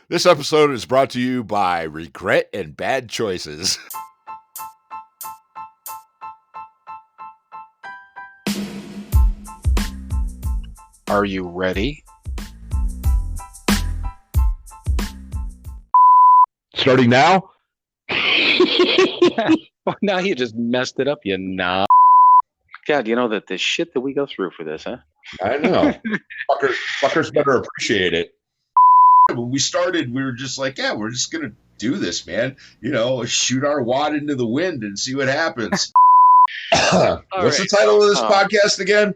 This episode is brought to you by regret and bad choices. Are you ready? Starting now? Well, now you just messed it up, you knob. God, you know that the shit that we go through for this, huh? I know. Fuckers better appreciate it. When we started, we were just like, yeah, we're just going to do this, man. You know, shoot our wad into the wind and see what happens. What's the title of this podcast again?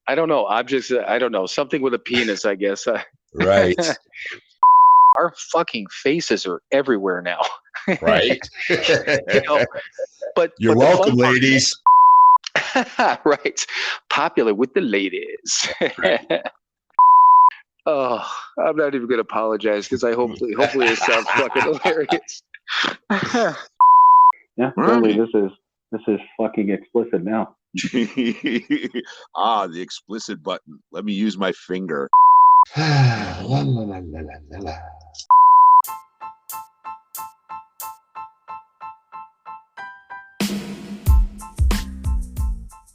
I don't know. Objects, I don't know. Something with a penis, I guess. Right. Our fucking faces are everywhere now. Right. You know, but You're welcome, ladies. Right. Popular with the ladies. Right. Oh, I'm not even going to apologize because hopefully it sounds fucking hilarious. Yeah, really, this is fucking explicit now. The explicit button. Let me use my finger.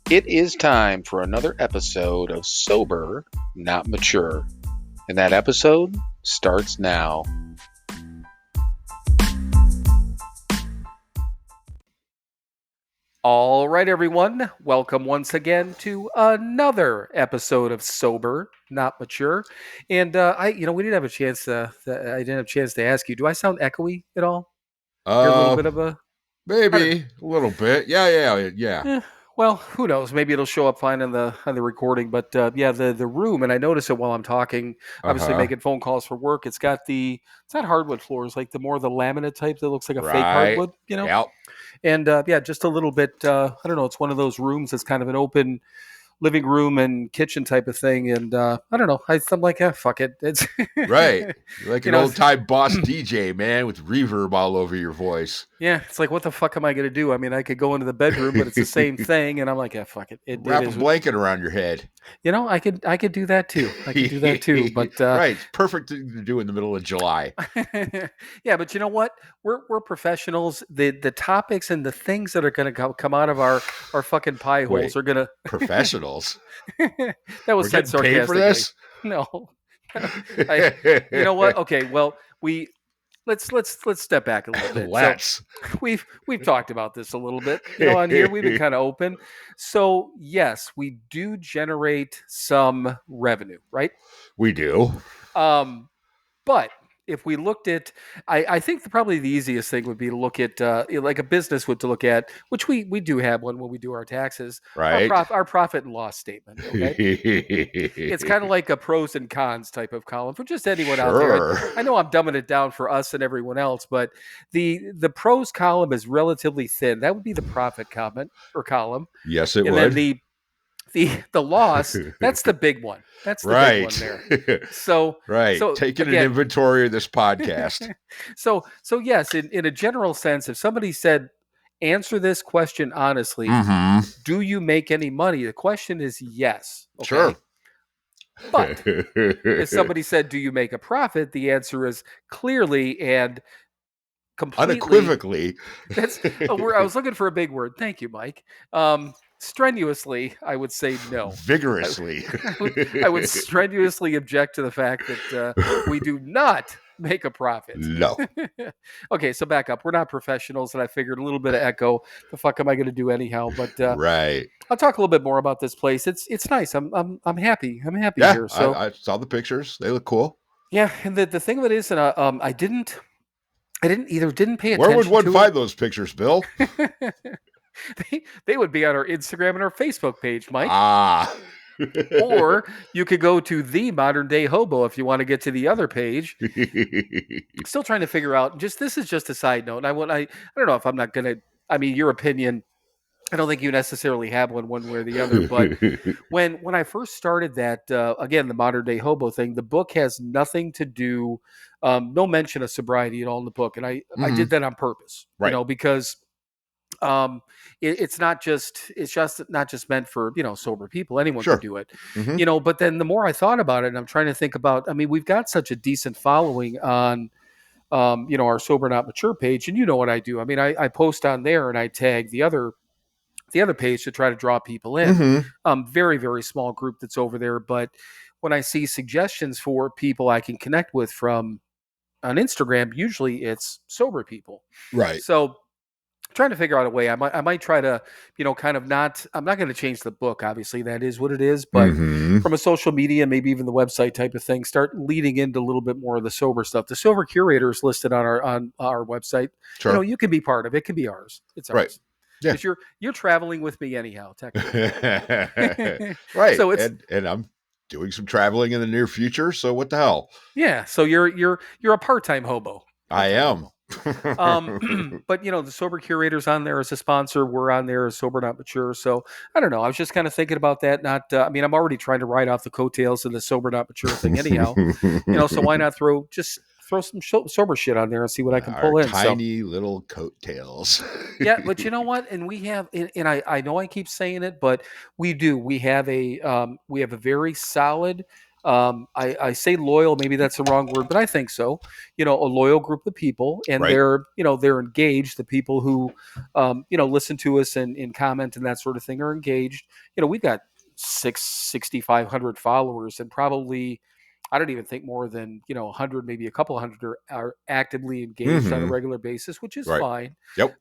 It is time for another episode of Sober, Not Mature. And that episode starts now. All right, everyone. Welcome once again to another episode of Sober, Not Mature. And we didn't have a chance. I didn't have a chance to ask you. Do I sound echoey at all? You're a little bit of a maybe a little bit. Yeah. Well, who knows? Maybe it'll show up fine on the recording. But the room, and I notice it while I'm talking. Obviously, making phone calls for work. It's not hardwood floors, like the laminate type that looks like a fake hardwood. You know. Yep. And just a little bit. I don't know. It's one of those rooms that's kind of an open living room and kitchen type of thing. And I don't know. I'm like, fuck it. It's right. You're like an old-time boss DJ, man, with reverb all over your voice. Yeah, it's like, what the fuck am I going to do? I mean, I could go into the bedroom, but it's the same thing. And I'm like, fuck it. Wrap a blanket around your head. You know, I could do that too. But right, it's perfect to do in the middle of July. Yeah, but you know what? We're professionals. The topics and the things that are going to come out of our fucking pie holes are going to professionals. That was said sarcastically. Paid for this? No. You know what? Okay, well, let's step back a little bit. Let's. So we've talked about this a little bit. On here we've been kind of open. So yes, we do generate some revenue, right? We do. But if we looked at, I think probably the easiest thing would be to look at, like a business would to look at, which we do have one when we do our taxes, right? Our profit and loss statement. Okay? It's kind of like a pros and cons type of column for just anyone out there. I know I'm dumbing it down for us and everyone else, but the pros column is relatively thin. That would be the profit column. Yes, it would. And then the loss, that's the big one. That's the big one there. So taking an inventory of this podcast. So yes, in a general sense, if somebody said, answer this question honestly, do you make any money? The question is yes. Okay? Sure. But if somebody said, do you make a profit? The answer is clearly and completely. Unequivocally. I was looking for a big word. Thank you, Mike. Strenuously, I would say no. Vigorously. I would strenuously object to the fact that we do not make a profit. No. Okay, so back up. We're not professionals, and I figured a little bit of echo. The fuck am I going to do anyhow? But right. I'll talk a little bit more about this place. It's nice. I'm happy. I'm happy here. So I saw the pictures. They look cool. Yeah, and the thing of it is, and I didn't pay attention. Where would one find those pictures, Bill? They would be on our Instagram and our Facebook page, Mike. Or you could go to The Modern Day Hobo if you want to get to the other page. Still trying to figure out. This is just a side note. I don't know if I'm not gonna. I mean, your opinion. I don't think you necessarily have one way or the other. But when I first started that, again, the Modern Day Hobo thing, the book has nothing to do. No mention of sobriety at all in the book, and I did that on purpose. Right. Because it's just not just meant for, sober people. Anyone Sure. can do it, Mhm. But then the more I thought about it, and I'm trying to think about, I mean, we've got such a decent following on, our Sober Not Mature page, and you know what I do. I mean, I post on there and I tag the other page to try to draw people in. Mhm. Very, very small group that's over there. But when I see suggestions for people I can connect with from on Instagram, usually it's sober people. Right. So trying to figure out a way. I might try to, kind of not. I'm not going to change the book. Obviously, that is what it is. But Mhm. from a social media, maybe even the website type of thing, start leading into a little bit more of the sober stuff. The sober curator is listed on our website. Sure. You can be part of it. It can be ours. It's Right. ours Yeah. because you're traveling with me anyhow, technically. Right. So it's and I'm doing some traveling in the near future, so what the hell? yeah. So you're a part-time hobo. I Part-time am. hobo. But the sober curators on there as a sponsor. We're on there as Sober Not Mature. So I don't know. I was just kind of thinking about that. Not, I mean, I'm already trying to ride off the coattails of the Sober Not Mature thing anyhow. So why not throw some sober shit on there and see what I can Our pull in. So tiny little coattails. yeah, but you know what? And we have, and I know I keep saying it, but we do. We have a very solid. I say loyal. Maybe that's the wrong word, but I think so. A loyal group of people, and Right. they're engaged. The people who, listen to us and comment and that sort of thing are engaged. We've got 6,500 followers, and probably I don't even think more than 100, maybe a couple hundred are actively engaged on a Mhm. regular basis, which is Right. fine. Yep.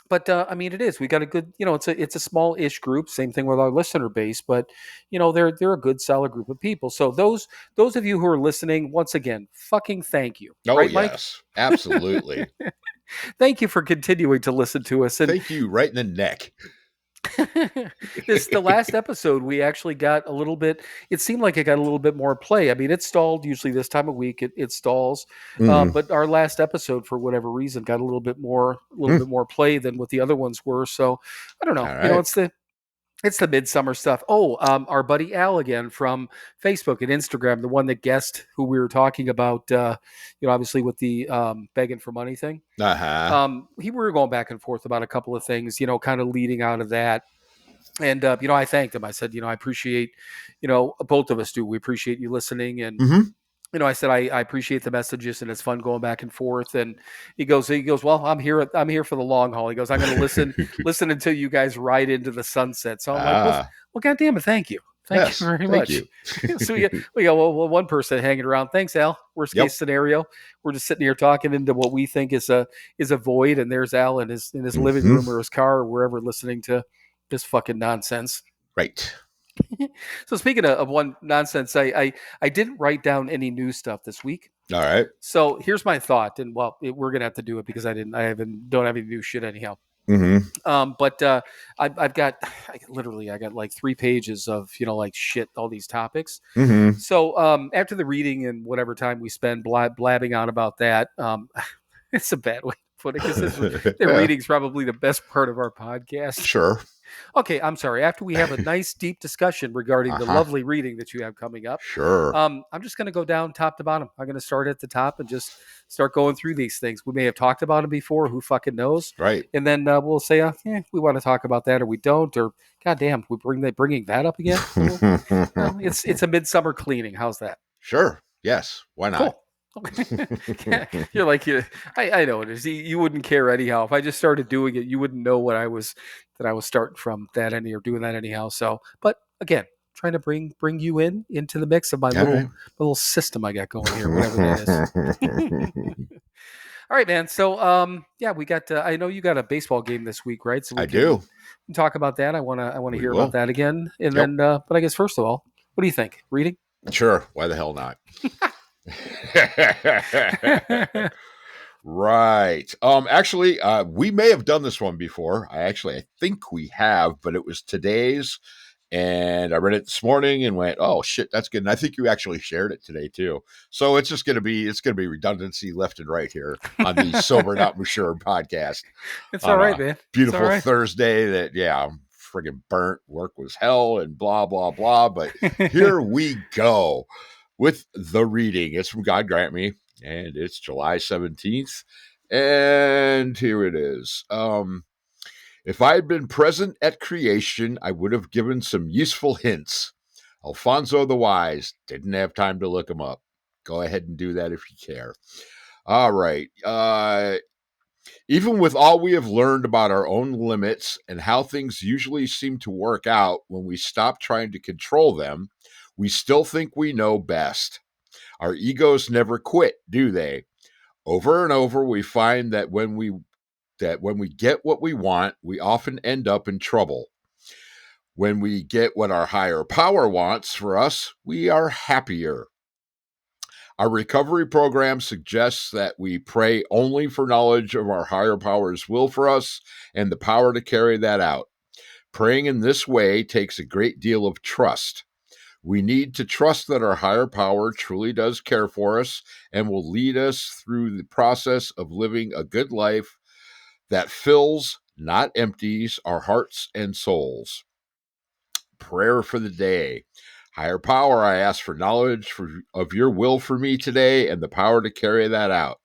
But I mean, it is. We got a good, it's a small-ish group. Same thing with our listener base, but they're a good, solid group of people. So those of you who are listening, once again, fucking thank you, Oh, right, Mike? yes. Absolutely. Thank you for continuing to listen to us. And Thank you right in the neck. the last episode, we actually got a little bit. It seemed like it got a little bit more play. I mean, it stalled. Usually this time of week, it stalls. Mhm. But our last episode, for whatever reason, got a little bit more play than what the other ones were. So I don't know. All right. It's the midsummer stuff. Oh, our buddy Al again from Facebook and Instagram, the one that guessed who we were talking about. Obviously with the begging for money thing. Uh-huh. We were going back and forth about a couple of things, kind of leading out of that. And, I thanked him. I said, I appreciate, both of us do. We appreciate you listening. And, Mhm. I said, I appreciate the messages and it's fun going back and forth. And he goes, well, I'm here for the long haul. He goes, I'm going to listen until you guys ride into the sunset. So I'm like, well, God damn it. Thank you. Thank Yes. you very Thank much. you. So we got one person hanging around. Thanks, Al. Worst Yep. case scenario, we're just sitting here talking into what we think is a void, and there's Al in his living room or his car or wherever listening to this fucking nonsense. Right. So speaking of one nonsense, I didn't write down any new stuff this week. All right. So here's my thought, and we're gonna have to do it because I don't have any new shit anyhow. Mm-hmm. But I've got I got like 3 pages of like shit, all these topics. Mm-hmm. So after the reading and whatever time we spend blabbing on about that, it's a bad way to put it because the reading's probably the best part of our podcast. Sure. Okay, I'm sorry. After we have a nice deep discussion regarding the lovely reading that you have coming up, sure. I'm just going to go down top to bottom. I'm going to start at the top and just start going through these things. We may have talked about them before. Who fucking knows? Right. And then we'll say, we want to talk about that or we don't. Or goddamn, we bringing that up again. Well, it's a midsummer cleaning. How's that? Sure. Yes. Why not? Cool. You're like I know it is. You wouldn't care anyhow. If I just started doing it, you wouldn't know that I was starting from that any or doing that anyhow. So, but again, trying to bring you into the mix of my little system I got going here, whatever that is. All right, man. So, we got. I know you got a baseball game this week, right? So I do. We can talk about that. I want to hear about that again. And Yep. then, but I guess first of all, what do you think? Reading? Sure. Why the hell not? Right. Actually, we may have done this one before. I think we have, but it was today's, and I read it this morning and went, "Oh shit, that's good." And I think you actually shared it today too. So it's just gonna be redundancy left and right here on the Sober Not Mature podcast. It's all right, man. Beautiful right. Thursday. That I'm friggin' burnt. Work was hell and blah blah blah. But here we go with the reading. It's from God Grant Me, and it's July 17th. And here it is. If I had been present at creation, I would have given some useful hints. Alfonso the Wise didn't have time to look them up. Go ahead and do that if you care. All right. Even with all we have learned about our own limits and how things usually seem to work out when we stop trying to control them, we still think we know best. Our egos never quit, do they? Over and over, we find that when we get what we want, we often end up in trouble. When we get what our higher power wants for us, we are happier. Our recovery program suggests that we pray only for knowledge of our higher power's will for us and the power to carry that out. Praying in this way takes a great deal of trust. We need to trust that our higher power truly does care for us and will lead us through the process of living a good life that fills, not empties, our hearts and souls. Prayer for the day. Higher power, I ask for knowledge of your will for me today and the power to carry that out.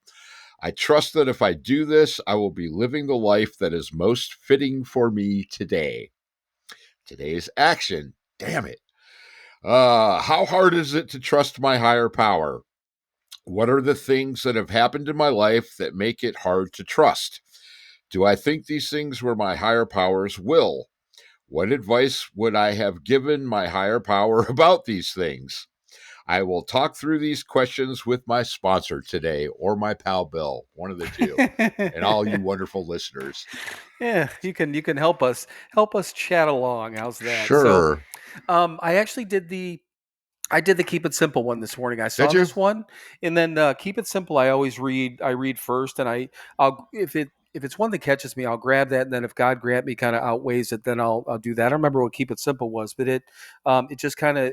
I trust that if I do this, I will be living the life that is most fitting for me today. Today's action. Damn it. How hard is it to trust my higher power? What are the things that have happened in my life that make it hard to trust? Do I think these things were my higher power's will? What advice would I have given my higher power about these things? I will talk through these questions with my sponsor today, or my pal Bill, one of the two, and all you wonderful listeners. Yeah, you can help us chat along. How's that? Sure. So, I actually did the keep it simple one this morning. I saw Did you? this one, and then keep it simple. I always read. I read first, and I'll if it's one that catches me, I'll grab that, and then if God grant me kind of outweighs it, then I'll do that. I don't remember what keep it simple was, but it just kind of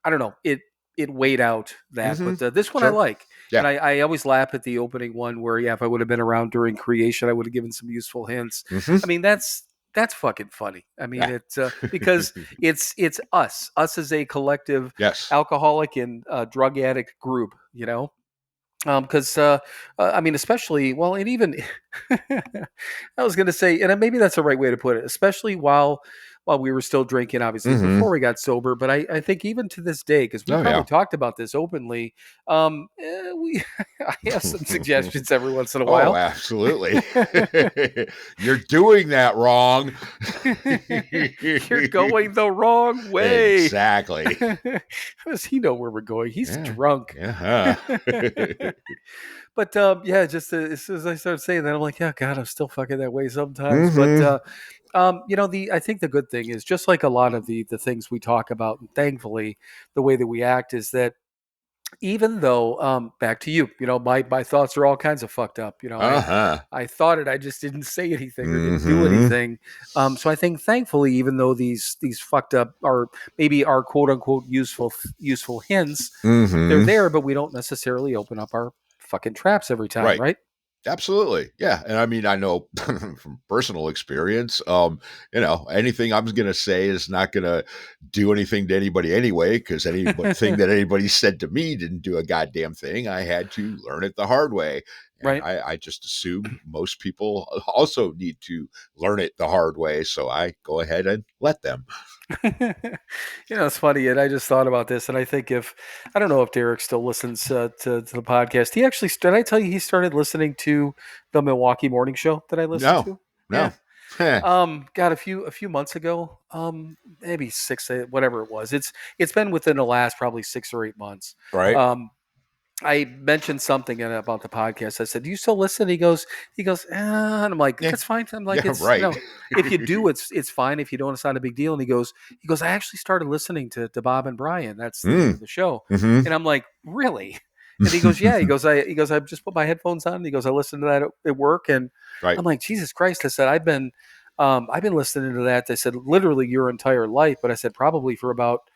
I don't know it weighed out that, Mhm. but this one I Sure. like. Yeah. And I always laugh at the opening one where if I would have been around during creation, I would have given some useful hints. Mhm. I mean that's fucking funny. I mean Yeah. it's because it's us as a collective Yes. alcoholic and drug addict group, because I mean, especially well, and even I was going to say, and maybe that's the right way to put it, especially while we were still drinking, obviously Mhm. before we got sober. But I think even to this day, because we Oh, probably yeah. talked about this openly, we I have some suggestions every once in a Oh, while. absolutely. You're doing that wrong. You're going the wrong way. Exactly. How does he know where we're going? He's Yeah. drunk. Yeah. But yeah, just as soon as I started saying that, I'm like, yeah, God, I'm still fucking that way sometimes. Mhm. But the I think the good thing is just like a lot of the things we talk about, and thankfully, the way that we act is that even though back to you, my thoughts are all kinds of fucked up. Uh-huh. I thought it, I just didn't say anything or didn't do Mhm. anything. So I think thankfully, even though these fucked up or maybe our quote unquote useful hints, they're Mhm. there, but we don't necessarily open up our fucking traps every time, Right. right? Absolutely. Yeah. And I mean, I know from personal experience, anything I'm going to say is not going to do anything to anybody anyway, because anything that anybody said to me didn't do a goddamn thing. I had to learn it the hard way. And Right. I just assume most people also need to learn it the hard way. So I go ahead and let them. It's funny, and I just thought about this, and I think I don't know if Derek still listens to the podcast. He actually, did I tell you he started listening to the Milwaukee Morning Show that I listened No, to? no. Yeah. Heh. Got a few months ago, maybe six, whatever it was. It's been within the last probably 6 or 8 months. Right. I mentioned something about the podcast. I said, "Do you still listen?" And I'm like, Yeah. "That's fine." I'm like, Yeah. "It's Right. if you do, it's fine. If you don't, it's not a big deal." And he goes, "I actually started listening to Bob and Brian. That's the name of the show." Mhm. And I'm like, "Really?" And he goes, "Yeah." He goes, "I just put my headphones on." And he goes, "I listen to that at work." And Right. I'm like, "Jesus Christ!" I said, I've been listening to that." I said, "Literally your entire life," but I said probably for about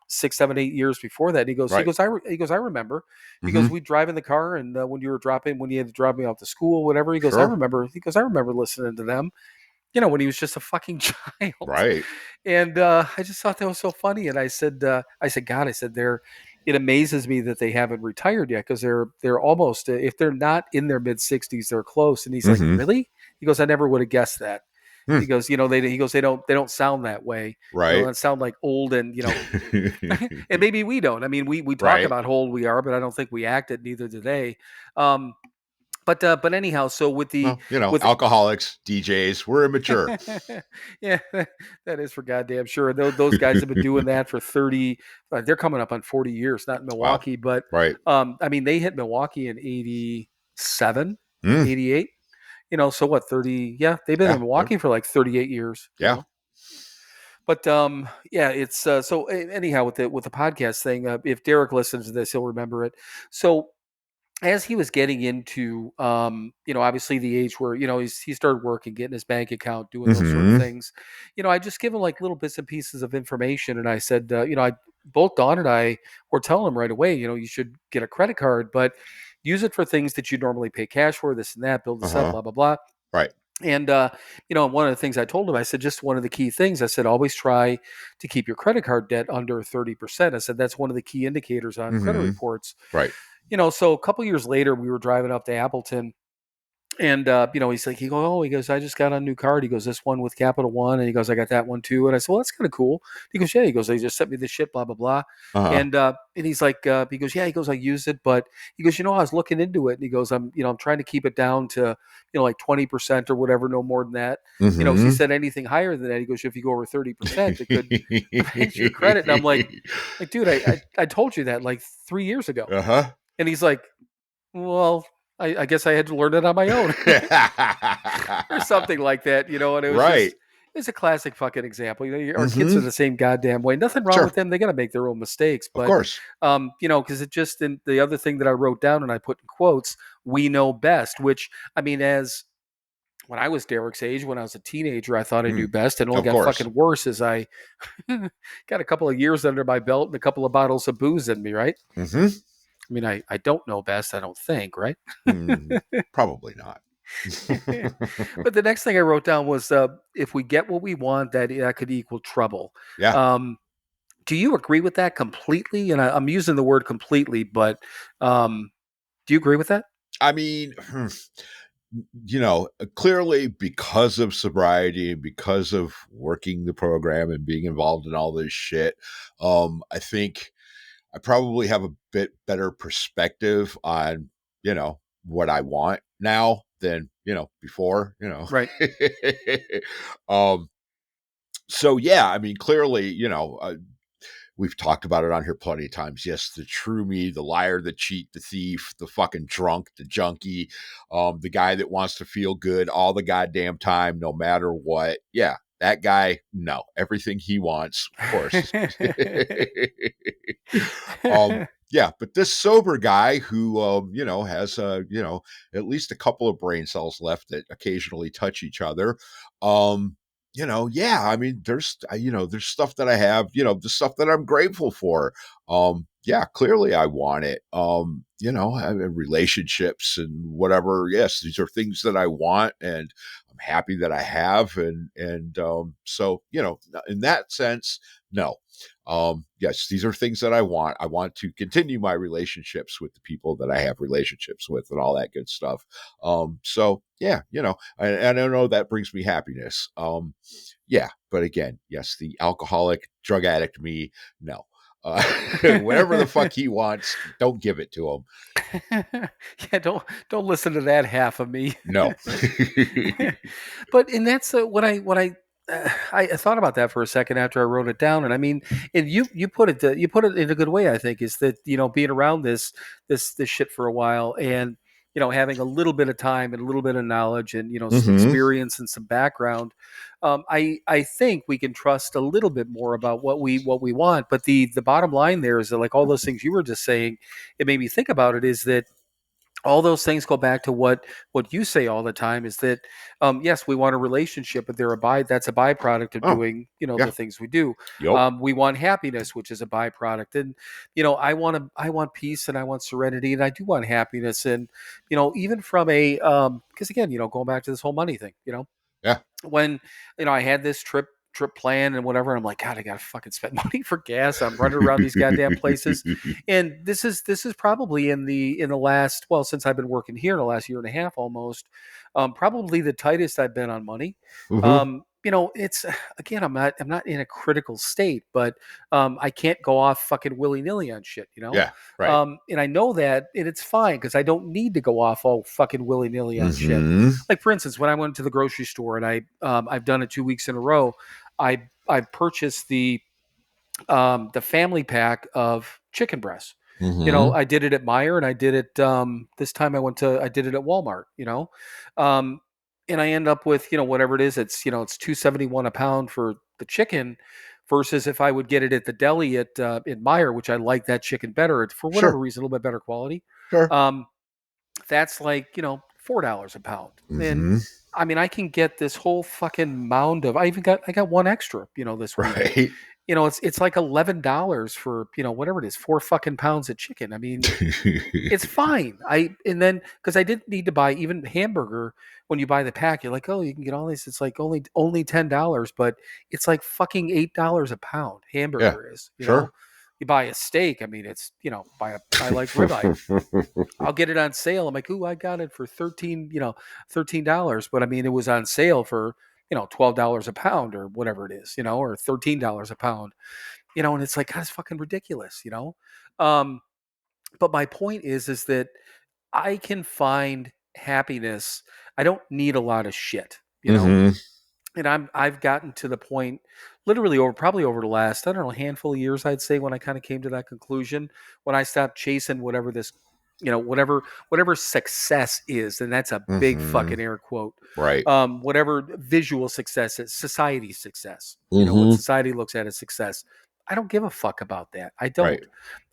6, 7, 8 years before that. And Right. he goes, I remember. He goes, Mhm. we'd drive in the car, and when you had to drop me off to school, whatever. He goes, I Sure. remember. He goes, I remember listening to them. When he was just a fucking child. Right. And I just thought that was so funny. And I said, God, I said, it amazes me that they haven't retired yet because they're almost, if they're not in their mid 60s, they're close. And he's like, Mhm. really? He goes, I never would have guessed that. He goes, they don't sound that way. Right. That sound like old and and maybe we don't. I mean, we talk Right. about how old we are, but I don't think we act it. Neither do they. But anyhow, so with alcoholics, DJs, we're immature. yeah, that is for goddamn sure. Those guys have been doing that for 30. They're coming up on 40 years, not in Milwaukee, but Right. I mean, they hit Milwaukee in 87, 88. So what? 30? Yeah, they've been in Milwaukee for like 38 years. Yeah. But it's so anyhow with the podcast thing. If Derek listens to this, he'll remember it. So as he was getting into, obviously the age where, he started working, getting his bank account, doing those sort of things, I just give him like little bits and pieces of information. And I said, both Dawn and I were telling him right away, you should get a credit card, but use it for things that you normally pay cash for, this and that, build this up, blah, blah, blah. Right. And, one of the things I told him, I said, just one of the key things, I said, always try to keep your credit card debt under 30%. I said, that's one of the key indicators on credit reports. Right. So a couple years later, we were driving up to Appleton, and he's like, he goes, I just got a new card. He goes, this one with Capital One, and he goes, I got that one too. And I said, well, that's kind of cool. He goes, yeah. He goes, they just sent me this shit, blah blah blah. And he's like, he goes, yeah. He goes, I use it, but he goes, I was looking into it, and he goes, I'm trying to keep it down to like 20% or whatever, no more than that. So he said anything higher than that, he goes, if you go over 30%, it could affect your credit. And I'm like, dude, I told you that like 3 years ago. And he's like, well, I guess I had to learn it on my own or something like that, and it was it's a classic fucking example. Our kids are the same goddamn way. Nothing wrong with them. They got to make their own mistakes, but of course, because it just, and the other thing that I wrote down and I put in quotes, we know best, which I mean, as when I was Derek's age, when I was a teenager, I thought I knew best, and it only got fucking worse as I got a couple of years under my belt and a couple of bottles of booze in me, right? I mean, I don't know best, I don't think, right? Probably not. But the next thing I wrote down was, if we get what we want, that could equal trouble. Yeah. Do you agree with that completely? And I'm using the word completely, but do you agree with that? I mean, clearly because of sobriety and because of working the program and being involved in all this shit, I think I probably have a bit better perspective on, what I want now than, before, Right. So yeah, I mean, clearly, we've talked about it on here plenty of times. Yes, the true me, the liar, the cheat, the thief, the fucking drunk, the junkie, the guy that wants to feel good all the goddamn time, no matter what. Yeah, that guy, no, everything he wants, of course. Yeah, but this sober guy who, has, at least a couple of brain cells left that occasionally touch each other. Yeah, I mean, there's stuff that I have, the stuff that I'm grateful for. Yeah, clearly I want it. I mean, relationships and whatever. Yes, these are things that I want, and I'm happy that I have. And so, in that sense, no. Yes, these are things that I want. I want to continue my relationships with the people that I have relationships with and all that good stuff. So yeah, and I know that brings me happiness. Yeah, but again, yes, the alcoholic, drug addict me, no. Whatever the fuck he wants, don't give it to him. Yeah, don't listen to that half of me. No. But and that's what I thought about that for a second after I wrote it down, and I mean, and you put it in a good way. I think is that being around this shit for a while, and having a little bit of time and a little bit of knowledge and some experience and some background, I think we can trust a little bit more about what we want. But the bottom line there is that, like all those things you were just saying, it made me think about it. Is that all those things go back to what you say all the time is that, yes, we want a relationship, but that's a byproduct of doing, the things we do. Yep. We want happiness, which is a byproduct. And, I want peace and I want serenity and I do want happiness. And, even from because again, going back to this whole money thing, yeah, when, I had this trip trip planned and whatever. And I'm like, God, I gotta fucking spend money for gas. I'm running around these goddamn places. And this is probably in the last, well, since I've been working here in the last year and a half almost, probably the tightest I've been on money. Mhm. It's again, I'm not in a critical state, but I can't go off fucking willy-nilly on shit, Yeah, right. and I know that, and it's fine because I don't need to go off all fucking willy-nilly on shit. Mhm. Like, for instance, when I went to the grocery store, and I've done it 2 weeks in a row, I purchased the family pack of chicken breasts. Mhm. I did it at Meijer, and I did it this time I did it at Walmart. Um, and I end up with whatever it is. It's $2.71 a pound for the chicken, versus if I would get it at the deli at in Meijer, which I like that chicken better for whatever Sure. reason, a little bit better quality. Sure. Um, that's like $4 a pound. And Mhm. I mean, I can get this whole fucking mound of. I got one extra this week. Right. It's like $11 for whatever it is, 4 fucking pounds of chicken. I mean, it's fine. And then because I didn't need to buy even hamburger. When you buy the pack, you're like, oh, you can get all these. It's like only $10, but it's like fucking $8 a pound. Yeah. Hamburger is. Sure. You buy a steak. I mean, it's buy like ribeye. I'll get it on sale. I'm like, ooh, I got it for $13. But I mean, it was on sale for $12 a pound or whatever it is, or $13 a pound, and it's like, God, it's fucking ridiculous. Um, but my point is that I can find happiness. I don't need a lot of shit. Mhm. And I've gotten to the point, literally probably over the last, I don't know, handful of years, I'd say, when I kind of came to that conclusion, when I stopped chasing whatever this, whatever success is, and that's a big Mhm. fucking air quote. Right. Whatever visual success is, society success. What Mhm. society looks at as success. I don't give a fuck about that. I Right. don't.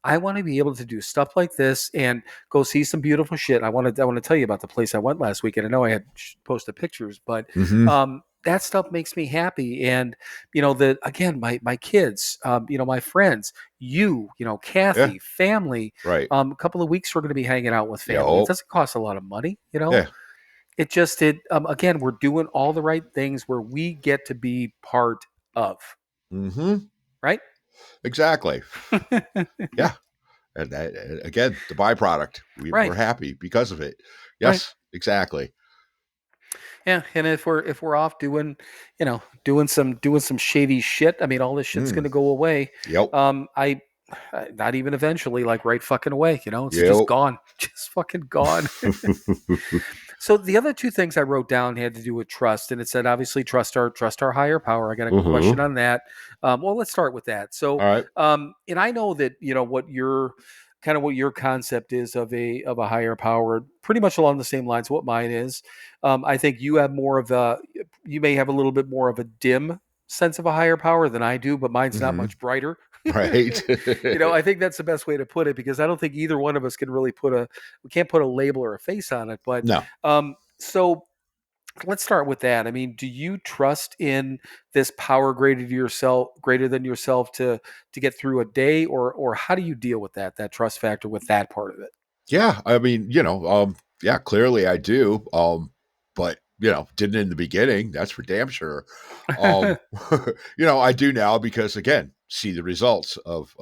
I want to be able to do stuff like this and go see some beautiful shit. I want to tell you about the place I went last week, and I know I had posted pictures, but Mhm. that stuff makes me happy. And again, my kids, my friends, Yeah. Kathy, family. Right. A couple of weeks we're going to be hanging out with family. It Yo. doesn't cost a lot of money. Yeah. It again, we're doing all the right things where we get to be part of, Mhm. right? Exactly. Yeah. And that, again, the byproduct. We're Right. happy because of it. Right. Yes. Exactly. Yeah, and if we're off doing some shady shit, I mean, all this shit's Mm. gonna go away. Yep. I not even eventually, like right fucking away. It's just Yep. gone, just fucking gone. So the other two things I wrote down had to do with trust, and it said obviously trust our higher power. I got a question Mhm. on that. Well, let's start with that. So, All right. and I know that what your concept is of a higher power, pretty much along the same lines of what mine is. I think you may have a little bit more of a dim sense of a higher power than I do, but mine's not Mhm. much brighter. Right. I think that's the best way to put it, because I don't think either one of us can really we can't put a label or a face on it. But No. so let's start with that. I mean, do you trust in this power greater than yourself to get through a day, or how do you deal with that trust factor with that part of it? Yeah, I mean, yeah, clearly I do. But didn't in the beginning, that's for damn sure. Um, I do now because again, see the results of,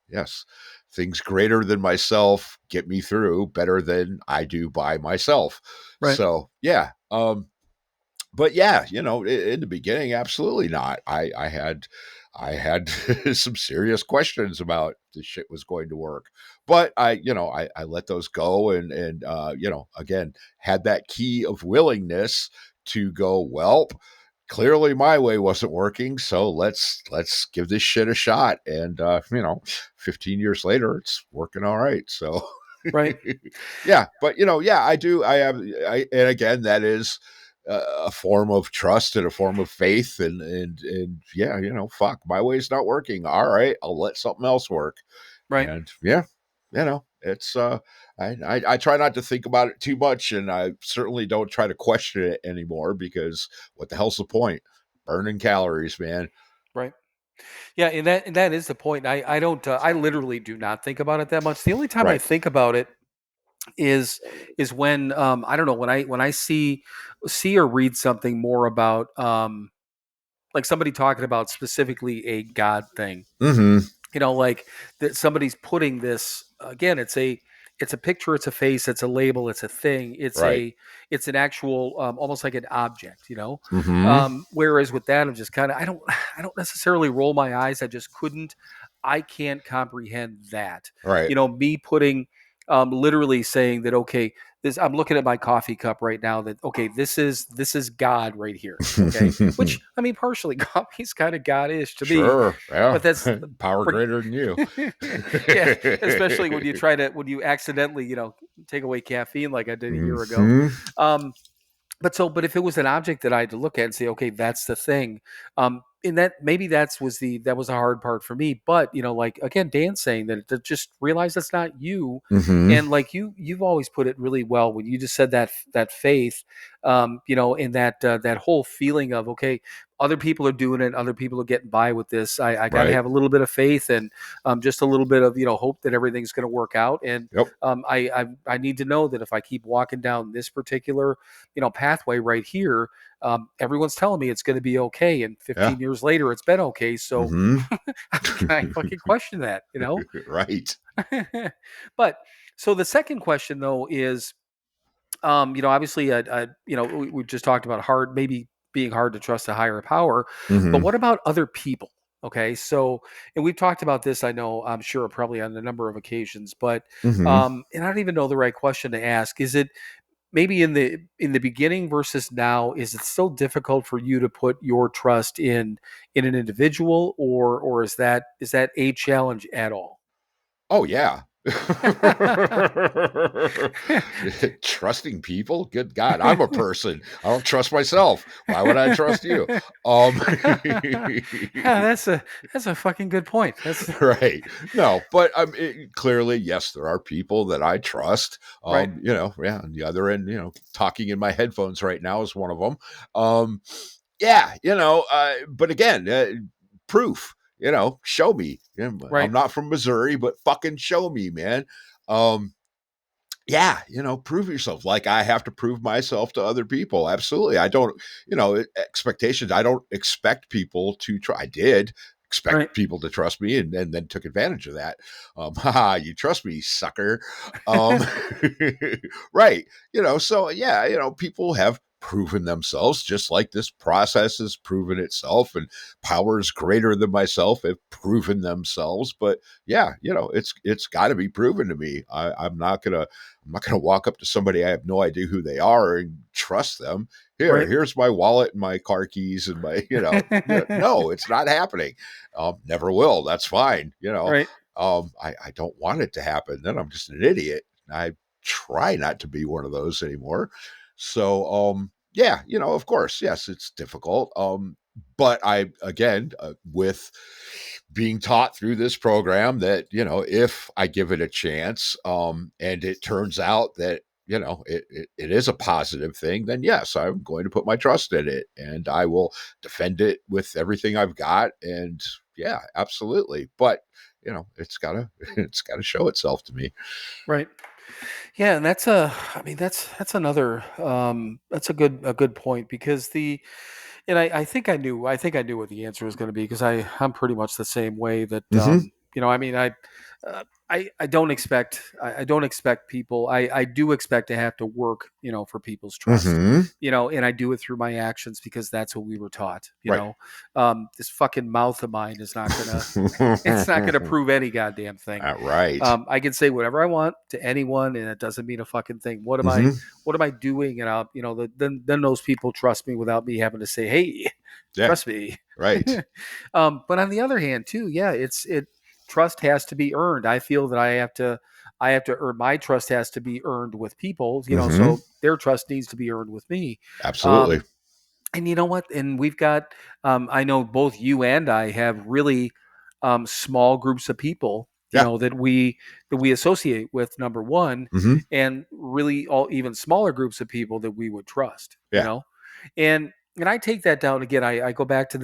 yes, things greater than myself get me through better than I do by myself. Right. So yeah. But yeah, in the beginning, absolutely not. I had some serious questions about this shit was going to work, but I let those go, and again, had that key of willingness to go, well, clearly my way wasn't working, so let's give this shit a shot. And 15 years later, it's working all right. So Right. yeah, but yeah, and again, that is a form of trust and a form of faith, and yeah, fuck, my way's not working. All right, I'll let something else work. Right. And yeah, it's I try not to think about it too much, and I certainly don't try to question it anymore, because what the hell's the point? Burning calories, man. Right. Yeah, and that is the point. I don't. I literally do not think about it that much. The only time I Right. think about it is when I don't know, when I see or read something more about like somebody talking about specifically a God thing. Mm-hmm. Like that somebody's putting this again. It's a picture, it's a face, it's a label, it's a thing, Right. it's an actual almost like an object. Mm-hmm. Whereas with that, I'm just kind of I don't necessarily roll my eyes. I can't comprehend that. Right. Me putting literally saying that, okay, this, I'm looking at my coffee cup right now, that okay, this is God right here. Okay, which I mean, partially coffee's kind of God-ish to me, Sure. Yeah. but that's Power greater than you. yeah, especially when you accidentally, take away caffeine like I did a year ago. Mm-hmm. But if it was an object that I had to look at and say, okay, that's the thing, and that maybe that was the hard part for me. But like again, Dan's saying that to just realize that's not you, Mm-hmm. and like you've always put it really well when you just said that faith, in that whole feeling of, okay, other people are doing it, other people are getting by with this. I got to Right. have a little bit of faith and just a little bit of hope that everything's going to work out. And Yep. I need to know that if I keep walking down this particular pathway right here, everyone's telling me it's going to be okay, and 15 years later it's been okay. So Mm-hmm. how can I fucking question that? Right. But so the second question though is, obviously, we just talked about maybe being hard to trust a higher power, but Mm-hmm. what about other people? Okay, so, and we've talked about this, I know, I'm sure, probably on a number of occasions, but Mm-hmm. and I don't even know the right question to ask. Is it maybe in the beginning versus now? Is it still difficult for you to put your trust in an individual, or is that a challenge at all? Oh yeah. Trusting people? Good God. I'm a person. I don't trust myself. Why would I trust you? Um Yeah, that's a fucking good point. That's right. No, but clearly, yes, there are people that I trust. right. Yeah, on the other end, talking in my headphones right now is one of them. Yeah, but again, proof. Show me. I'm Right. not from Missouri, but fucking show me, man. Um, yeah, prove yourself. Like I have to prove myself to other people. Absolutely. I don't, expectations. I don't expect people to try. I did Right. expect people to trust me and then took advantage of that. Haha, you trust me, sucker. Um, right. So yeah, people have proven themselves just like this process has proven itself, and powers greater than myself have proven themselves. But yeah, it's got to be proven to me. I'm not gonna walk up to somebody I have no idea who they are and trust them. Right. Here's my wallet and my car keys and my, no, it's not happening. Never will. That's fine. Right. I don't want it to happen. Then I'm just an idiot. I try not to be one of those anymore. So, yeah, of course, yes, it's difficult. But I, again, with being taught through this program that, if I give it a chance, and it turns out that, it is a positive thing, then yes, I'm going to put my trust in it and I will defend it with everything I've got. And yeah, absolutely. But, it's gotta, it's gotta show itself to me. Right. Yeah, and I mean, that's another, that's a good point, because and I think I knew what the answer was going to be, because I'm pretty much the same way that, Mm-hmm. I mean, uh, I don't expect people, I do expect to have to work, for people's trust, Mm-hmm. and I do it through my actions, because that's what we were taught, Right. this fucking mouth of mine is not gonna, it's not gonna prove any goddamn thing. Right. I can say whatever I want to anyone, and it doesn't mean a fucking thing. What am I? Mm-hmm. What am I doing? And I'll, then those people trust me without me having to say, "Hey, Yeah. trust me." Right. But on the other hand, too, yeah, trust has to be earned. I feel that I have to earn, my trust has to be earned with people. Mm-hmm. So their trust needs to be earned with me. Absolutely. Um, and you know what? And we've got, I know both you and I have really small groups of people, Yeah. that we associate with, number one, Mm-hmm. and really all even smaller groups of people that we would trust, Yeah. and I take that down again. I go back to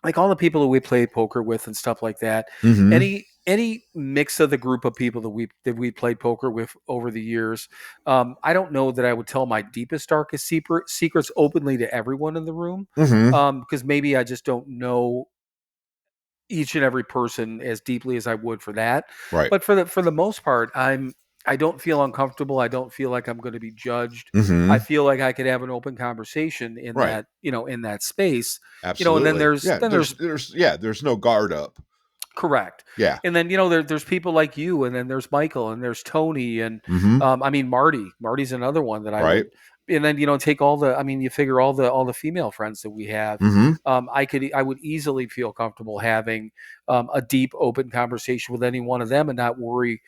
like all the people that we play poker with and stuff like that. Mm-hmm. any mix of the group of people that we played poker with over the years, I don't know that I would tell my deepest, darkest secrets openly to everyone in the room, Mm-hmm. because maybe I just don't know each and every person as deeply as I would for that. Right. But for the most part, I don't feel uncomfortable. I don't feel like I'm going to be judged. I Mm-hmm. feel like I could have an open conversation in Right. that, in that space. And then Absolutely. Yeah. there's There's no guard up. correct. Yeah. And then, there's people like you, and then there's Michael, and there's Tony, and Mm-hmm. I mean Marty's another one that I Right. would. And then take you figure all the female friends that we have. Mm-hmm. I would easily feel comfortable having a deep, open conversation with any one of them, and not worry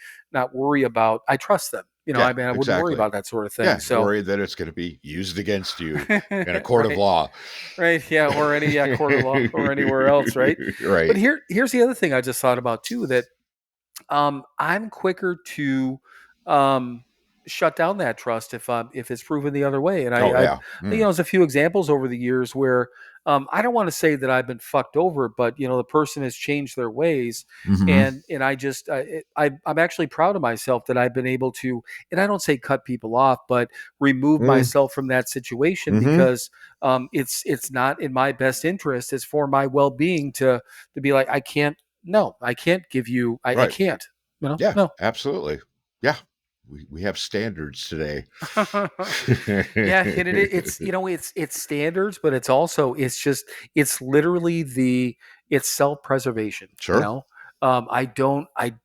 about. I trust them. Yeah, I mean, I wouldn't worry exactly. about that sort of thing. Yeah. So Worry that it's going to be used against you in a court of law. right? Yeah, or any court of law or anywhere else, right? Right. But here's the other thing I just thought about too, that I'm quicker to shut down that trust if it's proven the other way. And Oh I yeah. there's a few examples over the years where I don't want to say that I've been fucked over, but the person has changed their ways, Mm-hmm. and I'm actually proud of myself that I've been able to, and I don't say cut people off, but remove myself from that situation, Mm-hmm. because it's not in my best interest. It's for my well being to be like, I can't. No, I can't give you. I Right. can't. Yeah. No. Absolutely. Yeah. We have standards today. Yeah, and it's standards, but it's literally it's self-preservation. Sure. I don't want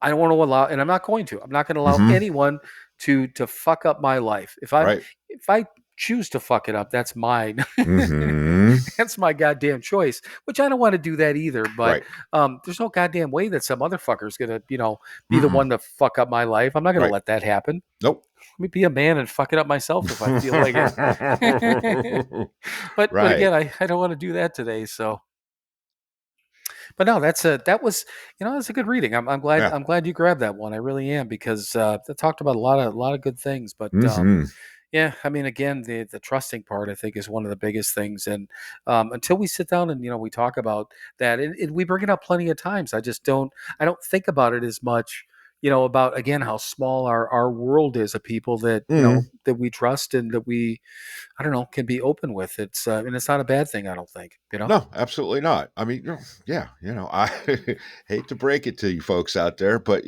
to allow, and I'm not going to. I'm not going to allow Mm-hmm. anyone to fuck up my life. If Right. I choose to fuck it up, that's mine. Mm-hmm. That's my goddamn choice, which I don't want to do that either. But Right. there's no goddamn way that some other fucker's gonna, be the Mm-mm. one to fuck up my life. I'm not gonna Right. let that happen. Nope. Let me be a man and fuck it up myself if I feel like it. But Right. again, I don't want to do that today. So, but no, that's a good reading. I'm glad Yeah. I'm glad you grabbed that one. I really am, because it talked about a lot of good things. But Mm-hmm. yeah, I mean, again, the trusting part, I think, is one of the biggest things. And until we sit down and we talk about that, and we bring it up plenty of times, I don't think about it as much. About, again, how small our world is of people that that we trust and that we, I don't know, can be open with. It's and it's not a bad thing, I don't think. No, absolutely not. I mean, yeah, I hate to break it to you folks out there, but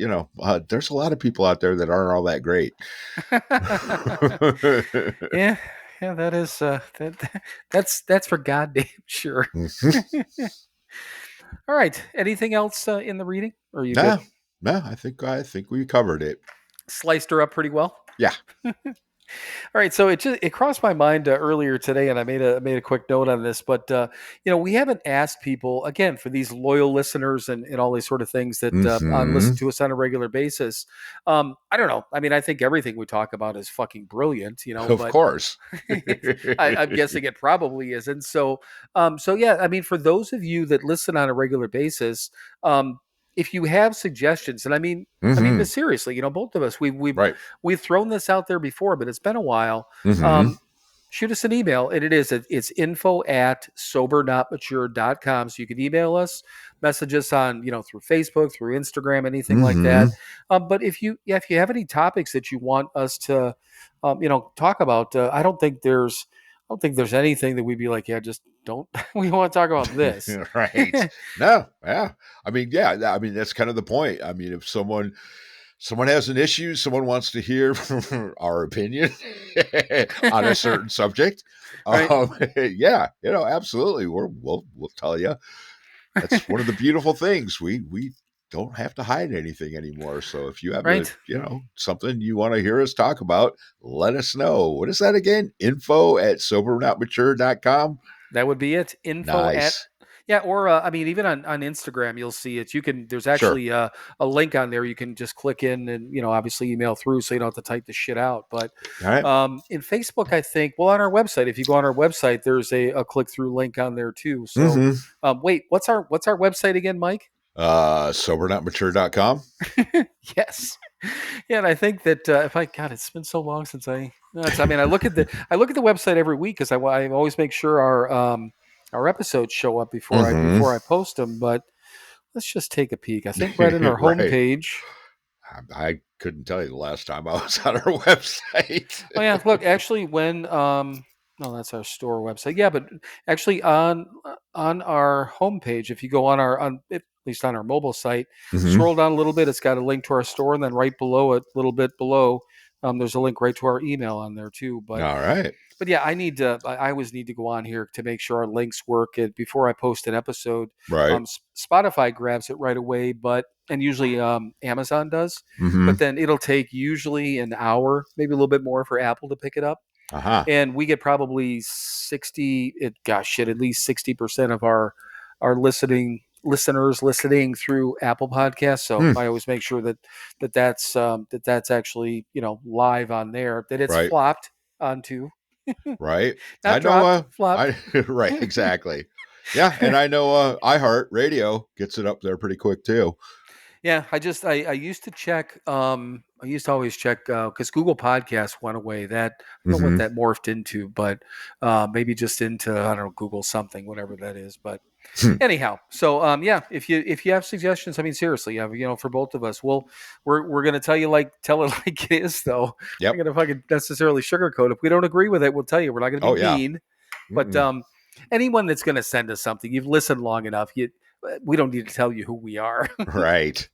there's a lot of people out there that aren't all that great. Yeah, that is that's for goddamn sure. All right. Anything else in the reading? Or are you good? No, I think we covered it. Sliced her up pretty well. Yeah. All right, so it crossed my mind earlier today, and I made a quick note on this. But we haven't asked people, again, for these loyal listeners and all these sort of things that listen to us on a regular basis. I don't know. I mean, I think everything we talk about is fucking brilliant. Of course. I'm guessing it probably isn't. So yeah. I mean, for those of you that listen on a regular basis, if you have suggestions, and I mean, but seriously, both of us, we've thrown this out there before, but it's been a while. Shoot us an email, and it's info@SoberNotMature.com. So you can email us, message us on, through Facebook, through Instagram, anything like that. But if you have any topics that you want us to, talk about, I don't think there's anything that we'd be like, yeah, just don't. We want to talk about this, right? No, yeah. I mean, that's kind of the point. I mean, if someone has an issue, someone wants to hear our opinion on a certain subject, yeah, absolutely, we'll tell you. That's one of the beautiful things. We don't have to hide anything anymore. So if you have something you want to hear us talk about, let us know. What is that again? info@SoberNotMature.com. That would be it. Nice. Or I mean, even on Instagram, you'll see it. There's actually a link on there. You can just click in and, obviously email through, so you don't have to type the shit out. But in Facebook, I think, on our website, if you go on our website, there's a click through link on there too. So wait, what's our website again, Mike? SoberNotMature.com. Yes. Yeah, and I think that it's been so long since I look at the website every week, because I always make sure our episodes show up before I post them. But let's just take a peek. I think right in our Right. homepage. I couldn't tell you the last time I was on our website. Oh yeah, look, actually when no, that's our store website. Yeah, but actually on our homepage, if you go on at least on our mobile site, Mhm. scroll down a little bit, it's got a link to our store, and then right below it, a little bit below, there's a link right to our email on there too. All right. But yeah, I always need to go on here to make sure our links work. And before I post an episode, Right. Spotify grabs it right away, and usually Amazon does. Mm-hmm. But then it'll take usually an hour, maybe a little bit more for Apple to pick it up. Uh-huh. And we get probably at least 60% of our listeners listening through Apple Podcasts. So I always make sure that's actually live on there, that it's Right. flopped onto. Right. Not I dropped, know flopped. right, exactly. Yeah, and I know iHeart Radio gets it up there pretty quick too. Yeah, I used to check. I used to always check because Google Podcasts went away. That I don't know what that morphed into, but maybe just into, I don't know, Google something, whatever that is. But anyhow, so yeah, if you have suggestions, I mean, seriously, for both of us, we're gonna tell it like it is, though. Yep. We're gonna fucking necessarily sugarcoat. If we don't agree with it, we'll tell you. We're not gonna be mean. But anyone that's gonna send us something, you've listened long enough. We don't need to tell you who we are. Right.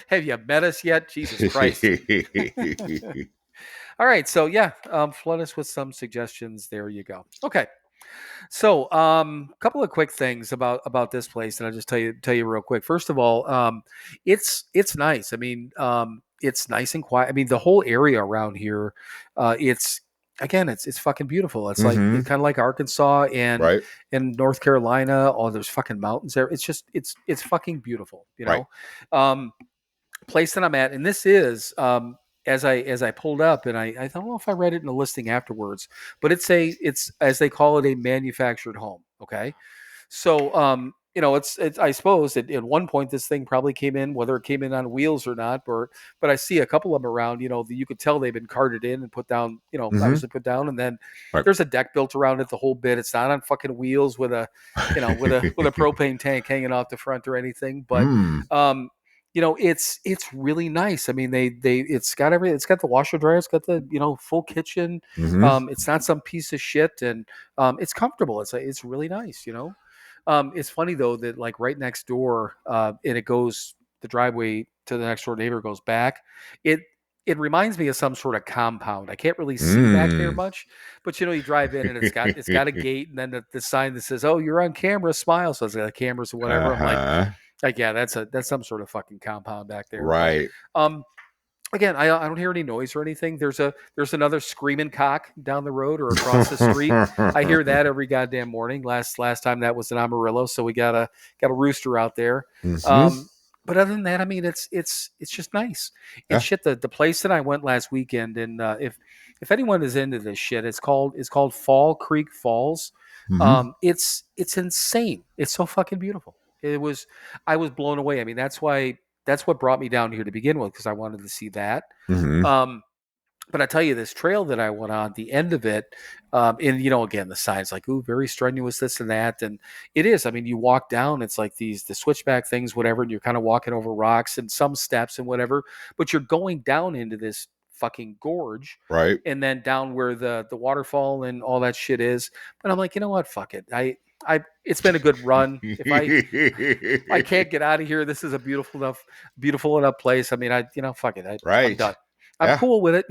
Have you met us yet? Jesus Christ. All right. So yeah, flood us with some suggestions. There you go. Okay. So a couple of quick things about this place, and I'll just tell you real quick. First of all, it's nice. I mean, it's nice and quiet. I mean, the whole area around here, it's fucking beautiful. It's like it's kind of like Arkansas and right. in North Carolina. Oh, there's fucking mountains there. It's just it's fucking beautiful. Right. Place that I'm at, and this is as I pulled up, and I don't know if I read it in the listing afterwards, but it's as they call it, a manufactured home. Okay, so it's I suppose at one point this thing probably came in, whether it came in on wheels or not, but I see a couple of them around. You could tell they've been carted in and put down. Obviously put down, and then there's a deck built around it, the whole bit. It's not on fucking wheels with a with a propane tank hanging off the front or anything, but it's really nice. I mean, it's got everything. It's got the washer dryer. It's got the full kitchen. It's not some piece of shit, and it's comfortable. It's really nice. It's funny though that like right next door, and it goes the driveway to the next door neighbor goes back. It reminds me of some sort of compound. I can't really see back there much, but you drive in and it's got a gate, and then the sign that says, "Oh, you're on camera, smile." So it's got cameras or whatever. I'm like, yeah, that's some sort of fucking compound back there. Right. But, again, I don't hear any noise or anything. There's another screaming cock down the road or across the street. I hear that every goddamn morning. Last time that was in Amarillo, so we got a rooster out there. But other than that, I mean, it's just nice. It's shit. The place that I went last weekend, and if anyone is into this shit, it's called Fall Creek Falls. It's insane. It's so fucking beautiful. I was blown away. I mean, that's what brought me down here to begin with, because I wanted to see that. But I tell you, this trail that I went on, the end of it, and again, the sign's like, ooh, very strenuous, this and that. And it is. I mean, you walk down, it's like the switchback things, whatever, and you're kind of walking over rocks and some steps and whatever, but you're going down into this fucking gorge. Right. And then down where the waterfall and all that shit is. But I'm like, you know what? Fuck it. It's been a good run. If I can't get out of here, this is a beautiful enough place. I mean, fuck it. I'm done. I'm cool with it,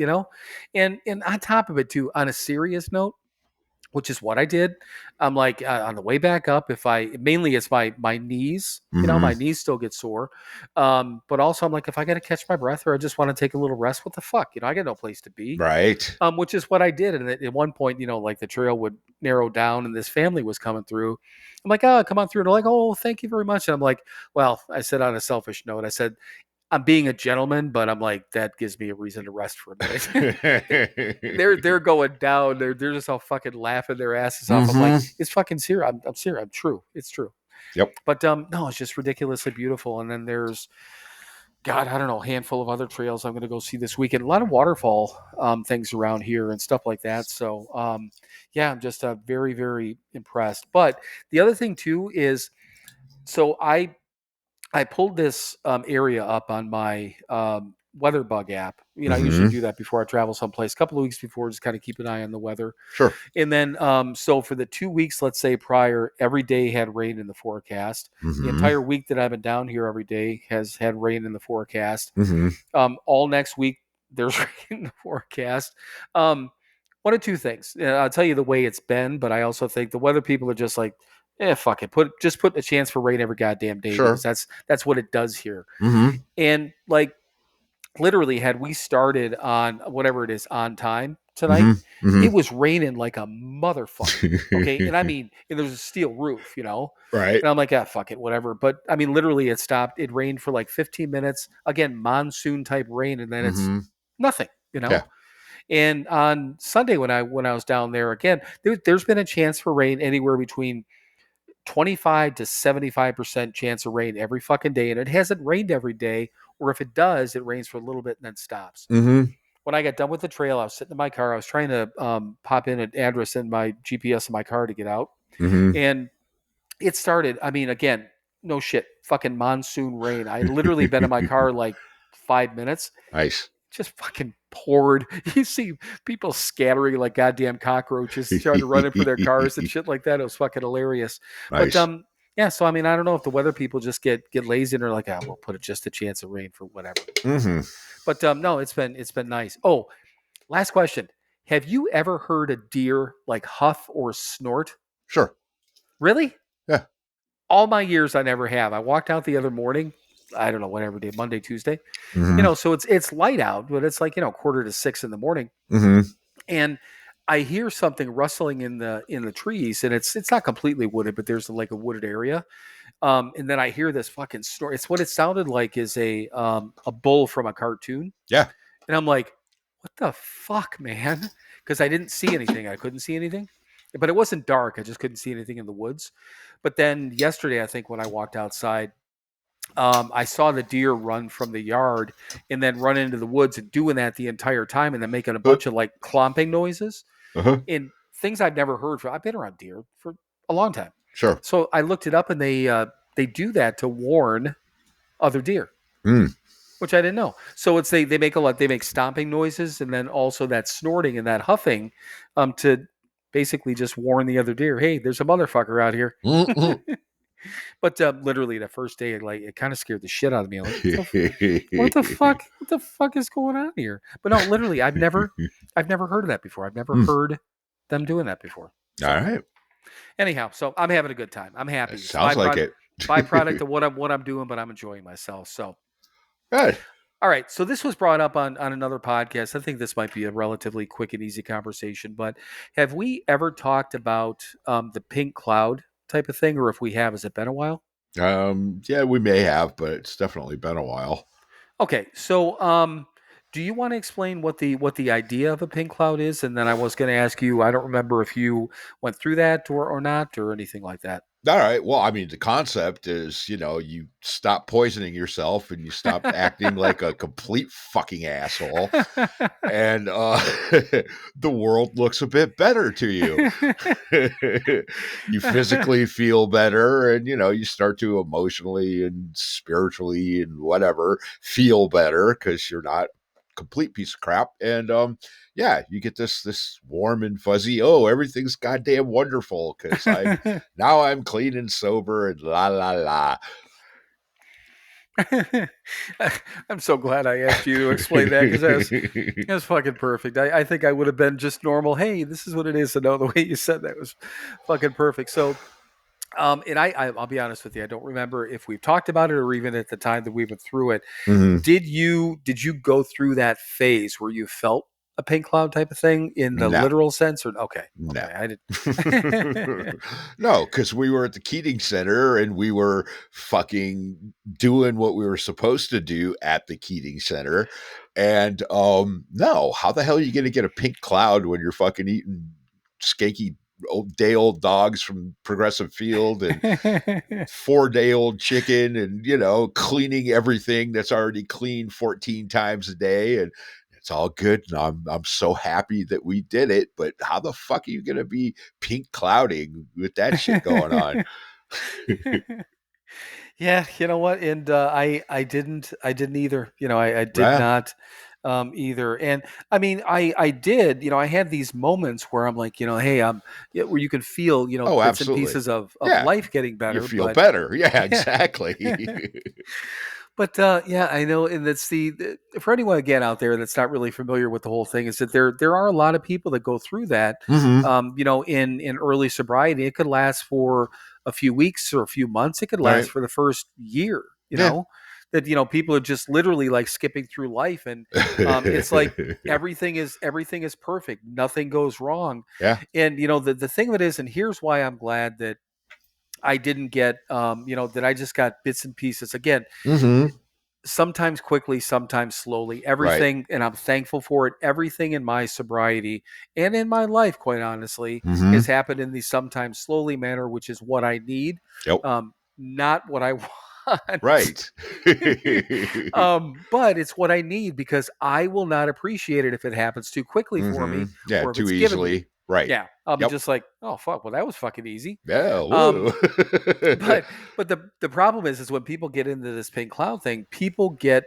and on top of it too, on a serious note, which is what I did. I'm like, on the way back up, mainly it's my knees, my knees still get sore. But also I'm like, if I got to catch my breath or I just want to take a little rest, what the fuck? I got no place to be. Right. Which is what I did. And at one point, like the trail would narrow down and this family was coming through. I'm like, oh, come on through. And they're like, oh, thank you very much. And I'm like, well, I said on a selfish note, I said, I'm being a gentleman, but I'm like, that gives me a reason to rest for a minute. They're going down. They're just all fucking laughing their asses off. I'm like, it's fucking serious. I'm serious. I'm true. It's true. Yep. But no, it's just ridiculously beautiful. And then there's, God, I don't know, a handful of other trails I'm going to go see this weekend. A lot of waterfall things around here and stuff like that. So yeah, I'm just very, very impressed. But the other thing too is, so I pulled this area up on my weather bug app. I Mm-hmm. usually do that before I travel someplace, a couple of weeks before, just kind of keep an eye on the weather. Sure. And then, so for the 2 weeks, let's say prior, every day had rain in the forecast. Mm-hmm. The entire week that I've been down here every day has had rain in the forecast. Mm-hmm. All next week, there's rain in the forecast. One of two things. I'll tell you the way it's been, but I also think the weather people are just like, fuck it. Put a chance for rain every goddamn day Sure. because that's what it does here. Mm-hmm. And like literally, had we started on whatever it is on time tonight, Mm-hmm. Mm-hmm. it was raining like a motherfucker. Okay, and I mean, and there's a steel roof, Right. and I'm like, fuck it, whatever. But I mean, literally, it stopped. It rained for like 15 minutes. Again, monsoon type rain, and then it's Mm-hmm. nothing. Yeah. And on Sunday when I was down there again, there's been a chance for rain anywhere between 25 to 75% chance of rain every fucking day, and it hasn't rained every day. Or if it does, it rains for a little bit and then stops. Mm-hmm. When I got done with the trail, I was sitting in my car. I was trying to pop in an address in my GPS in my car to get out, Mm-hmm. and it started. I mean, again, no shit, fucking monsoon rain. I had literally been in my car like 5 minutes. Nice. Just fucking poured. You see people scattering like goddamn cockroaches trying to run in for their cars and shit like that. It was fucking hilarious. Nice. But yeah, so I mean, I don't know if the weather people just get lazy and are like, we'll put it just a chance of rain for whatever. Mm-hmm. But no, it's been nice. Oh, last question. Have you ever heard a deer like huff or snort? Sure. Really? Yeah. All my years, I never have. I walked out the other morning. I don't know, whatever day, Monday, Tuesday. Mm-hmm. So it's light out, but it's like 5:45 in the morning, Mm-hmm. and I hear something rustling in the trees, and it's not completely wooded, but there's like a wooded area. And then I hear this fucking snort. It's what it sounded like is a bull from a cartoon. Yeah. And I'm like, what the fuck, man? Because I didn't see anything. I couldn't see anything. But it wasn't dark. I just couldn't see anything in the woods. But then yesterday, I think when I walked outside, I saw the deer run from the yard and then run into the woods and doing that the entire time and then making a bunch of like clomping noises Uh-huh. and things I've never heard from. I've been around deer for a long time. Sure. So I looked it up and they do that to warn other deer. Mm. Which I didn't know. So it's they make stomping noises and then also that snorting and that huffing to basically just warn the other deer, hey, there's a motherfucker out here. Mm-hmm. But literally the first day, like it kind of scared the shit out of me. Like, what the fuck? What the fuck is going on here? But no, literally, I've never heard of that before. I've never heard them doing that before. So, all right. Anyhow, so I'm having a good time. I'm happy. It sounds like it. Byproduct of what I'm doing, but I'm enjoying myself. So Good. all right. So this was brought up on another podcast. I think this might be a relatively quick and easy conversation, but have we ever talked about the pink cloud type of thing? Or if we have, has it been a while? Yeah, we may have, but it's definitely been a while. Okay. So do you want to explain what the idea of a pink cloud is? And then I was going to ask you, I don't remember if you went through that or not or anything like that. All right. Well, I mean, the concept is, you stop poisoning yourself and you stop acting like a complete fucking asshole. And the world looks a bit better to you. You physically feel better and, you start to emotionally and spiritually and whatever feel better because you're not a complete piece of crap. And yeah, you get this warm and fuzzy, everything's goddamn wonderful because I'm clean and sober and la la la. I'm so glad I asked you to explain that because that was fucking perfect. I think I would have been just normal. Hey, this is what it is. And no, the way you said that was fucking perfect. So, and I'll be honest with you, I don't remember if we've talked about it or even at the time that we went through it. Mm-hmm. Did you go through that phase where you felt a pink cloud type of thing in the literal sense? Or okay, I didn't. No, because we were at the Keating Center and we were fucking doing what we were supposed to do at the Keating Center. And no, how the hell are you going to get a pink cloud when you're fucking eating skanky day-old dogs from Progressive Field and 4-day-old chicken and, cleaning everything that's already cleaned 14 times a day. And it's all good. And I'm so happy that we did it. But how the fuck are you going to be pink clouding with that shit going on? Yeah, you know what? And I didn't either. I did Yeah. not either. And I mean, I did. I had these moments where I'm like, hey, yeah, where you can feel, Oh, bits and absolutely. pieces of Yeah. life getting You better. feel But better. Yeah, yeah. exactly. But yeah, I know, and that's for anyone again out there that's not really familiar with the whole thing, is that there are a lot of people that go through that, hmm in early sobriety. It could last for a few weeks or a few months. It could last Right. for the first year. Yeah. That people are just literally like skipping through life, and it's like everything is perfect, nothing goes wrong, Yeah. and the thing of it is, and here's why I'm glad that I didn't get, that I just got bits and pieces again, hmm sometimes quickly, sometimes slowly. Right. Everything, and I'm thankful for it. Everything in my sobriety and in my life, quite honestly, hmm has happened in the sometimes slowly manner, which is what I need, Yep. not what I want. Right. But it's what I need, because I will not appreciate it if it happens too quickly for me, Yeah, or if too it's given me. easily. Right. Yeah, I'll be Yep. just like, oh fuck, well that was fucking easy. Yeah. Um, Woo. but the problem is when people get into this pink cloud thing, people get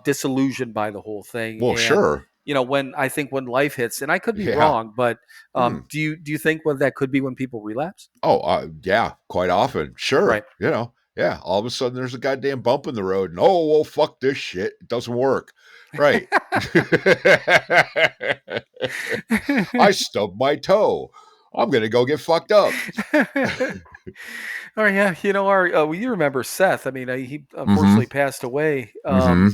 disillusioned by the whole thing. Well, And sure. when life hits, and I could be Yeah. wrong, but Mm. do you think what that could be when people relapse? Oh, yeah, quite often. Sure. Right. Yeah. All of a sudden there's a goddamn bump in the road and, oh, well, fuck this shit. It doesn't work. Right. I stubbed my toe. I'm going to go get fucked up. Oh yeah, our well, you remember Seth? I mean, he Mm-hmm. unfortunately passed away. Mm-hmm.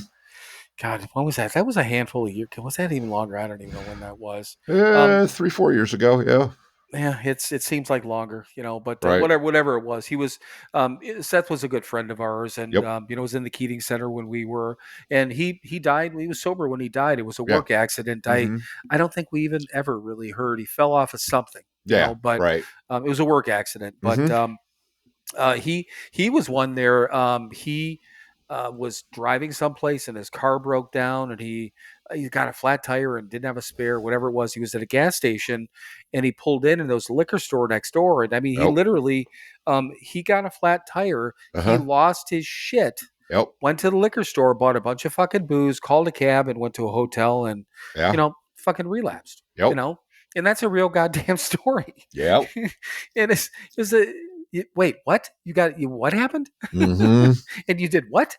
God, when was that? That was a handful of years. Was that even longer? I don't even know when that was. Um, 3-4 years ago. Yeah. Yeah, it seems like longer, but Right. whatever it was, he was Seth was a good friend of ours, and Yep. was in the Keating Center when we were, and he died. He was sober when he died. It was a Yeah. work accident. Mm-hmm. I don't think we even ever really heard. He fell off of something, Yeah. but Right. it was a work accident. But Mm-hmm. he was one there. He was driving someplace and his car broke down, and he got a flat tire and didn't have a spare, whatever it was. He was at a gas station, and he pulled in, and there was a liquor store next door. And I mean, he Yep. literally he got a flat tire. He Uh-huh. lost his shit. Yep. Went to the liquor store, bought a bunch of fucking booze, called a cab, and went to a hotel, and Yeah. fucking relapsed. Yep. And that's a real goddamn story. Yep. And it's a wait, what? What happened? Mm-hmm. And you did what?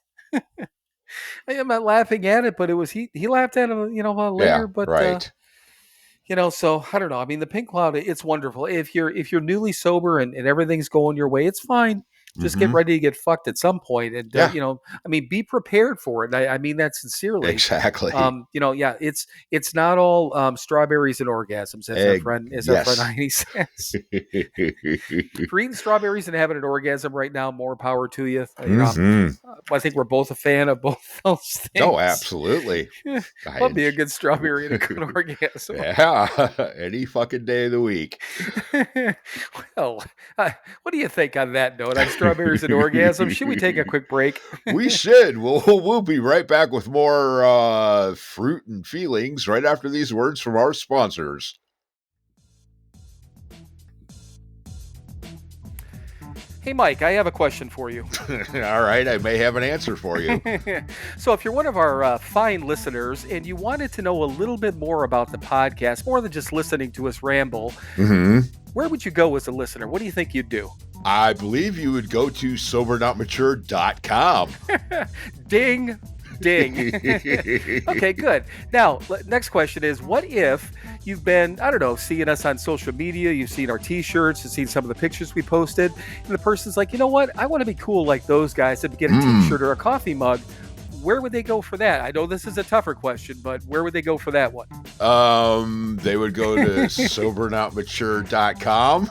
I'm not laughing at it, but it was he laughed at it, later. Yeah. But Right. so I don't know. I mean, the pink cloud, it's wonderful. If you're newly sober and everything's going your way, it's fine. Just get Mm-hmm. ready to get fucked at some point, and Yeah. I mean, be prepared for it. And I mean that sincerely. Exactly. Yeah, it's not all strawberries and orgasms, as our friend Yes. Heine says. If you're eating strawberries and having an orgasm right now, more power to you. Mhm. I think we're both a fan of both those things. Oh, absolutely. Love me a good strawberry and a good orgasm. Yeah. Any fucking day of the week. Well, what do you think on that note? On strawberries and orgasm, should we take a quick break? We should. We'll be right back with more fruit and feelings right after these words from our sponsors. Hey, Mike, I have a question for you. All right, I may have an answer for you. So if you're one of our fine listeners and you wanted to know a little bit more about the podcast, more than just listening to us ramble, where would you go as a listener? What do you think you'd do? I believe you would go to SoberNotMature.com. Ding. Ding. Okay, good. Now, next question is, what if you've been, I don't know, seeing us on social media, you've seen our t-shirts, you've seen some of the pictures we posted, and the person's like, you know what, I want to be cool like those guys and get a t-shirt or a coffee mug. Where would they go for that? I know this is a tougher question, but where would they go for that one? They would go to SoberNotMature.com.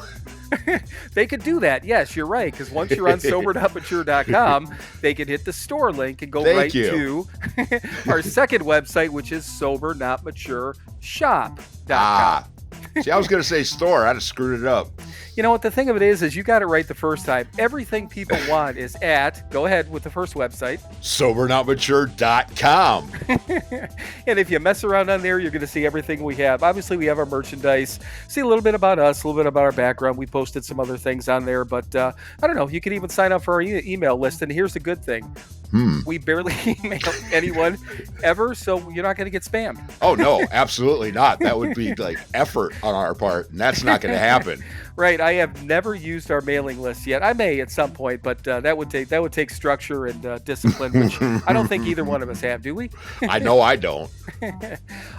They could do that. Yes, you're right. Because once you're on SoberNotMature.com, they can hit the store link and go to our second website, which is SoberNotMatureShop.com. See, I was going to say store. I'd have screwed it up. You know what the thing of it is you got it right the first time. Everything people want is at, go ahead with the first website. SoberNotMature.com. And if you mess around on there, you're going to see everything we have. Obviously, we have our merchandise. See a little bit about us, a little bit about our background. We posted some other things on there, but I don't know. You can even sign up for our email list. And here's the good thing. We barely email anyone ever, so you're not going to get spammed. Oh, no, absolutely not. That would be like effort on our part, and that's not going to happen. Right. I have never used our mailing list yet. I may at some point, but that would take structure and discipline, which I don't think either one of us have, do we? I know I don't.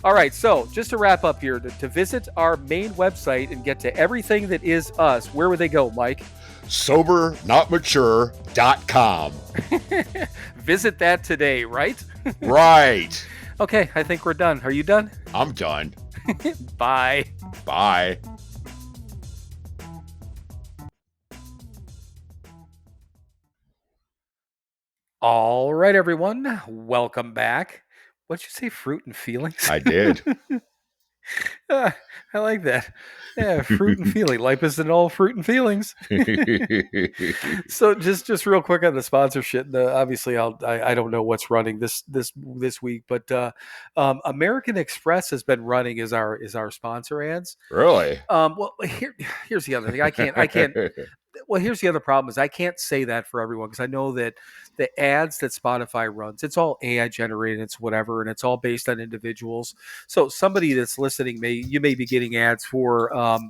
All right. So just to wrap up here, to visit our main website and get to everything that is us, where would they go, Mike? SoberNotMature.com. Visit that today, right? Right. Okay, I think we're done. Are you done? I'm done. Bye. Bye. All right, everyone. Welcome back. What'd you say, fruit and feelings? I did. I like that. Yeah, fruit and feeling. Life isn't all fruit and feelings. So just real quick on the sponsorship. Obviously, I don't know what's running this week, but American Express has been running as our sponsor ads. Really? Well, here's the other thing. I can't. Well, here's the other problem is I can't say that for everyone because I know that the ads that Spotify runs, it's all AI generated, it's whatever, and it's all based on individuals. So somebody that's listening may be getting ads for I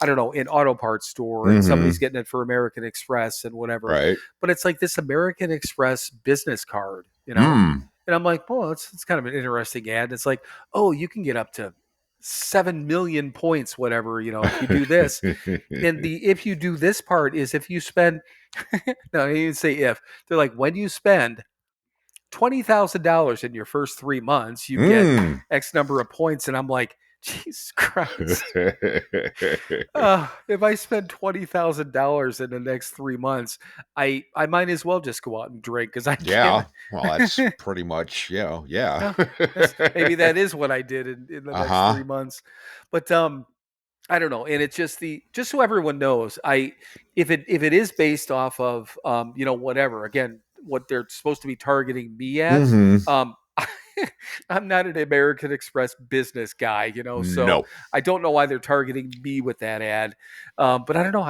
don't know, an auto parts store, and somebody's getting it for American Express and whatever. Right. But it's like this American Express business card, you know? And I'm like, well, it's kind of an interesting ad. It's like, oh, you can get up to 7 million points, whatever, you know, if you do this. And if you do this part is if you spend, no, I didn't say if. They're like, when you spend $20,000 in your first 3 months, you get X number of points. And I'm like, Jesus Christ. If I spend $20,000 in the next 3 months, I might as well just go out and drink because I can't. Yeah. Well, that's pretty much, yeah. Maybe that is what I did in the next 3 months. But I don't know. And it's just so everyone knows, if it is based off of whatever, again, what they're supposed to be targeting me as, I'm not an American Express business guy, so No. I don't know why they're targeting me with that ad. But I don't know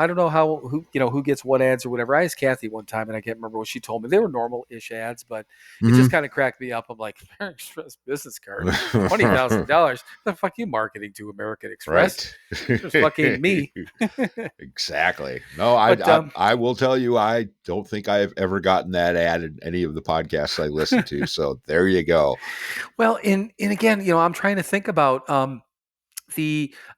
who gets what ads or whatever. I asked Kathy one time and I can't remember what she told me. They were normal-ish ads, but it just kind of cracked me up. I'm like, American Express business card, $20,000. The fuck you marketing to American Express? Right. Just fucking me. Exactly. No, I will tell you, I don't think I've ever gotten that ad in any of the podcasts I listen to. So there you go. Well, and again, I'm trying to think about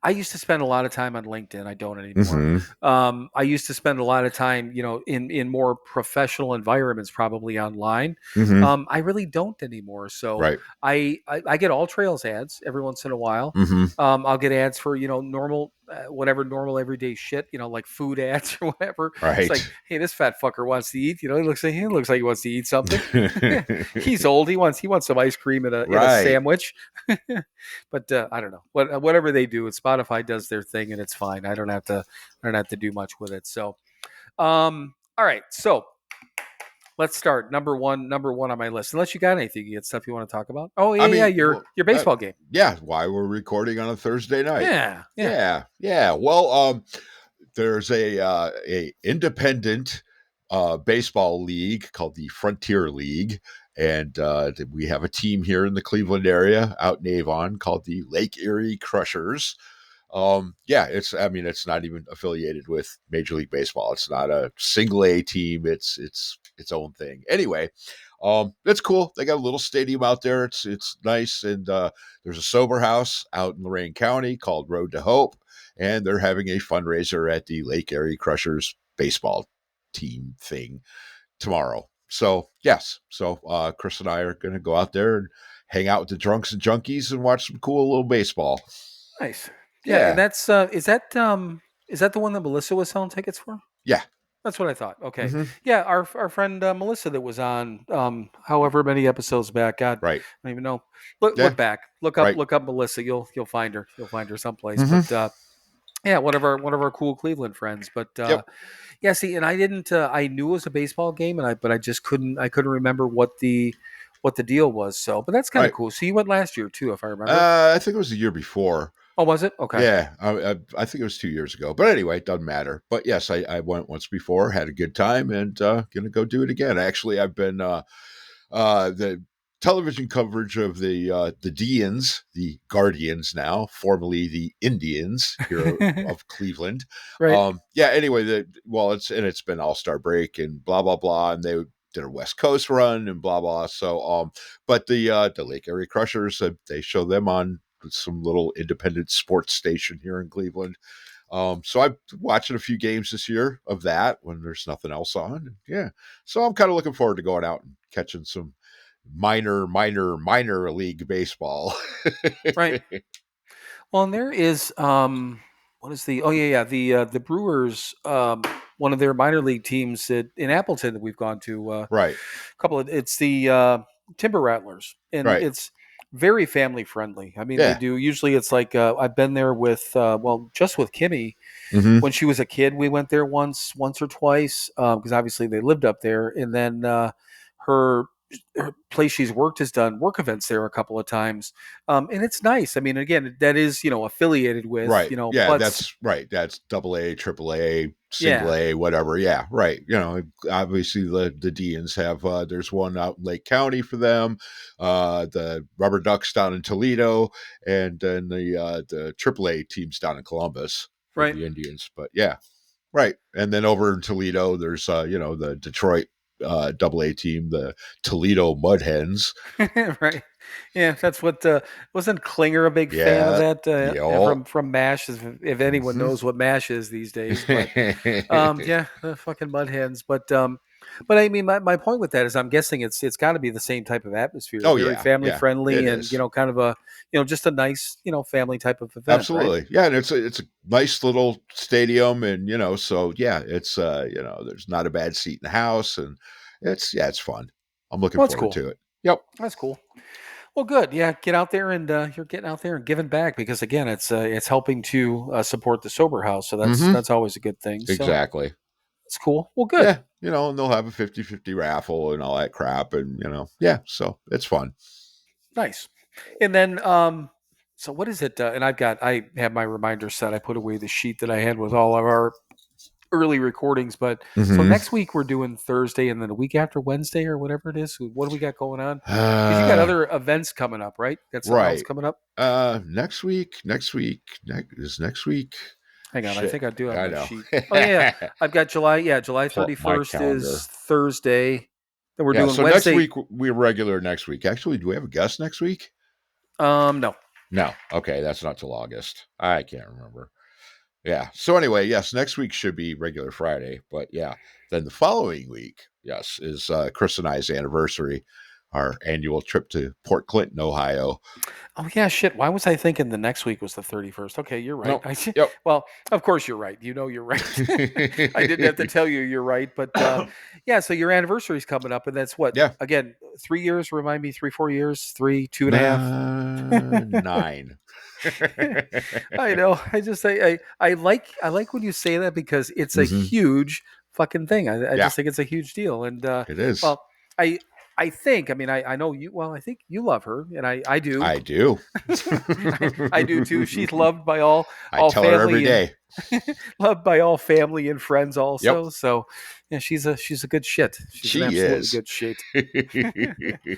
I used to spend a lot of time on LinkedIn. I don't anymore. I used to spend a lot of time, in more professional environments, probably online. I really don't anymore. So right. I get all trails ads every once in a while. I'll get ads for, normal, whatever normal everyday shit, like food ads or whatever. Right. It's like, hey, this fat fucker wants to eat. He looks like he wants to eat something. He's old. He wants some ice cream in a sandwich. But I don't know. Whatever they do, Spotify does their thing, and it's fine. I don't have to do much with it. So, all right. So let's start. Number one on my list. Unless you got anything, you got stuff you want to talk about. Oh yeah, your baseball game. Yeah, why we're recording on a Thursday night. Yeah. Well, there's a independent baseball league called the Frontier League. And we have a team here in the Cleveland area out in Avon called the Lake Erie Crushers. It's not even affiliated with Major League Baseball. It's not a single A team. It's its own thing. Anyway, it's cool. They got a little stadium out there. It's nice. And there's a sober house out in Lorain County called Road to Hope. And they're having a fundraiser at the Lake Erie Crushers baseball team thing tomorrow. So, yes. So, Chris and I are going to go out there and hang out with the drunks and junkies and watch some cool little baseball. Nice. Yeah. And that's, is that the one that Melissa was selling tickets for? Yeah. That's what I thought. Okay. Mhm. Yeah, our friend Melissa that was on however many episodes back. God, I Right. don't even know. Look Yeah. back. Right. Look up Melissa. You'll find her. You'll find her someplace. Mhm. But yeah, one of our cool Cleveland friends. But Yep. yeah, see, and I didn't I knew it was a baseball game and I just couldn't remember what the deal was. So, but that's kind of Right. cool. So you went last year too, if I remember. I think it was the year before. Oh, was it? Okay. Yeah, I think it was 2 years ago. But anyway, it doesn't matter. But yes, I went once before, had a good time, and gonna go do it again. Actually, I've been the television coverage of the Deans, the Guardians now, formerly the Indians here of Cleveland. Right. Yeah. Anyway, it's been All Star break and blah blah blah, and they did a West Coast run and blah blah. So but the Lake Erie Crushers, they show them on some little independent sports station here in Cleveland. So I'm watching a few games this year of that when there's nothing else on. Yeah. So I'm kind of looking forward to going out and catching some minor league baseball. Right. Well, and there is what is the the Brewers one of their minor league teams in Appleton that we've gone to Right. couple of it's the Timber Rattlers and Right. it's very family friendly. I mean, they Yeah. do usually it's like I've been there with just with Kimmy Mm-hmm. when she was a kid. We went there once or twice because obviously they lived up there, and then her her place she's worked has done work events there a couple of times, and it's nice. I mean, again, that is affiliated with Right. Yeah, but that's right. That's double A, triple A, single yeah, A, whatever. Yeah, right. Obviously the Deans have there's one out in Lake County for them, the Rubber Ducks down in Toledo, and then the triple A teams down in Columbus for right. the Indians. But yeah, right. And then over in Toledo, there's the Detroit double A team, the Toledo Mud Hens. Right. Yeah, that's what wasn't Klinger a big fan of Yeah. that Yeah. from MASH if anyone Mhm. knows what MASH is these days, but yeah, the fucking mud hens, but I mean my point with that is I'm guessing it's got to be the same type of atmosphere, Oh very yeah, family yeah, friendly it and is. kind of a just a nice, family type of event, right? Absolutely. Yeah, and it's a nice little stadium, and so yeah, it's there's not a bad seat in the house, and it's fun. I'm looking Well, that's forward cool. to it. Yep. That's cool. Well, good. Yeah, get out there and you're getting out there and giving back because again, it's helping to support the sober house, so Mm-hmm. that's always a good thing. So Exactly. it's cool. Well, good. Yeah, and they'll have a 50-50 raffle and all that crap, and yeah, so it's fun. Nice. And then, so what is it? And I have my reminder set. I put away the sheet that I had with all of our early recordings. But so Mm-hmm. next week we're doing Thursday, and then a week after Wednesday or whatever it is. What do we got going on? Because you got other events coming up, right? Got something else Right. coming up? Next week. Is next week. Hang on, I Shit. think I do have I my know. sheet. Oh yeah, I've got July. Yeah, July Pull up my 31st calendar. is Thursday. Then we're Yeah, doing so next Wednesday. week we're regular next week. Actually, do we have a guest next week? No. No. Okay, that's not till August. I can't remember. Yeah. So anyway, yes, next week should be regular Friday, but yeah, then the following week, yes, is Chris and I's anniversary, our annual trip to Port Clinton, Ohio. Oh yeah, shit. Why was I thinking the next week was the 31st? Okay, you're right. No. Yep. Well, of course you're right. You're right. I didn't have to tell you you're right, but yeah. So your anniversary's coming up, and that's what Yeah. again? 3 years. Remind me, 3-4 years, 2.5. 9. I know. I like when you say that because it's a Mhm. huge fucking thing. I Yeah. just think it's a huge deal, and It is. well, I think. I mean, I know you. Well, I think you love her, and I do. I do. I do too. She's loved by all I tell her every family day. loved by all family and friends also. Yep. So yeah, she's a good shit. She's an She absolutely is. good shit.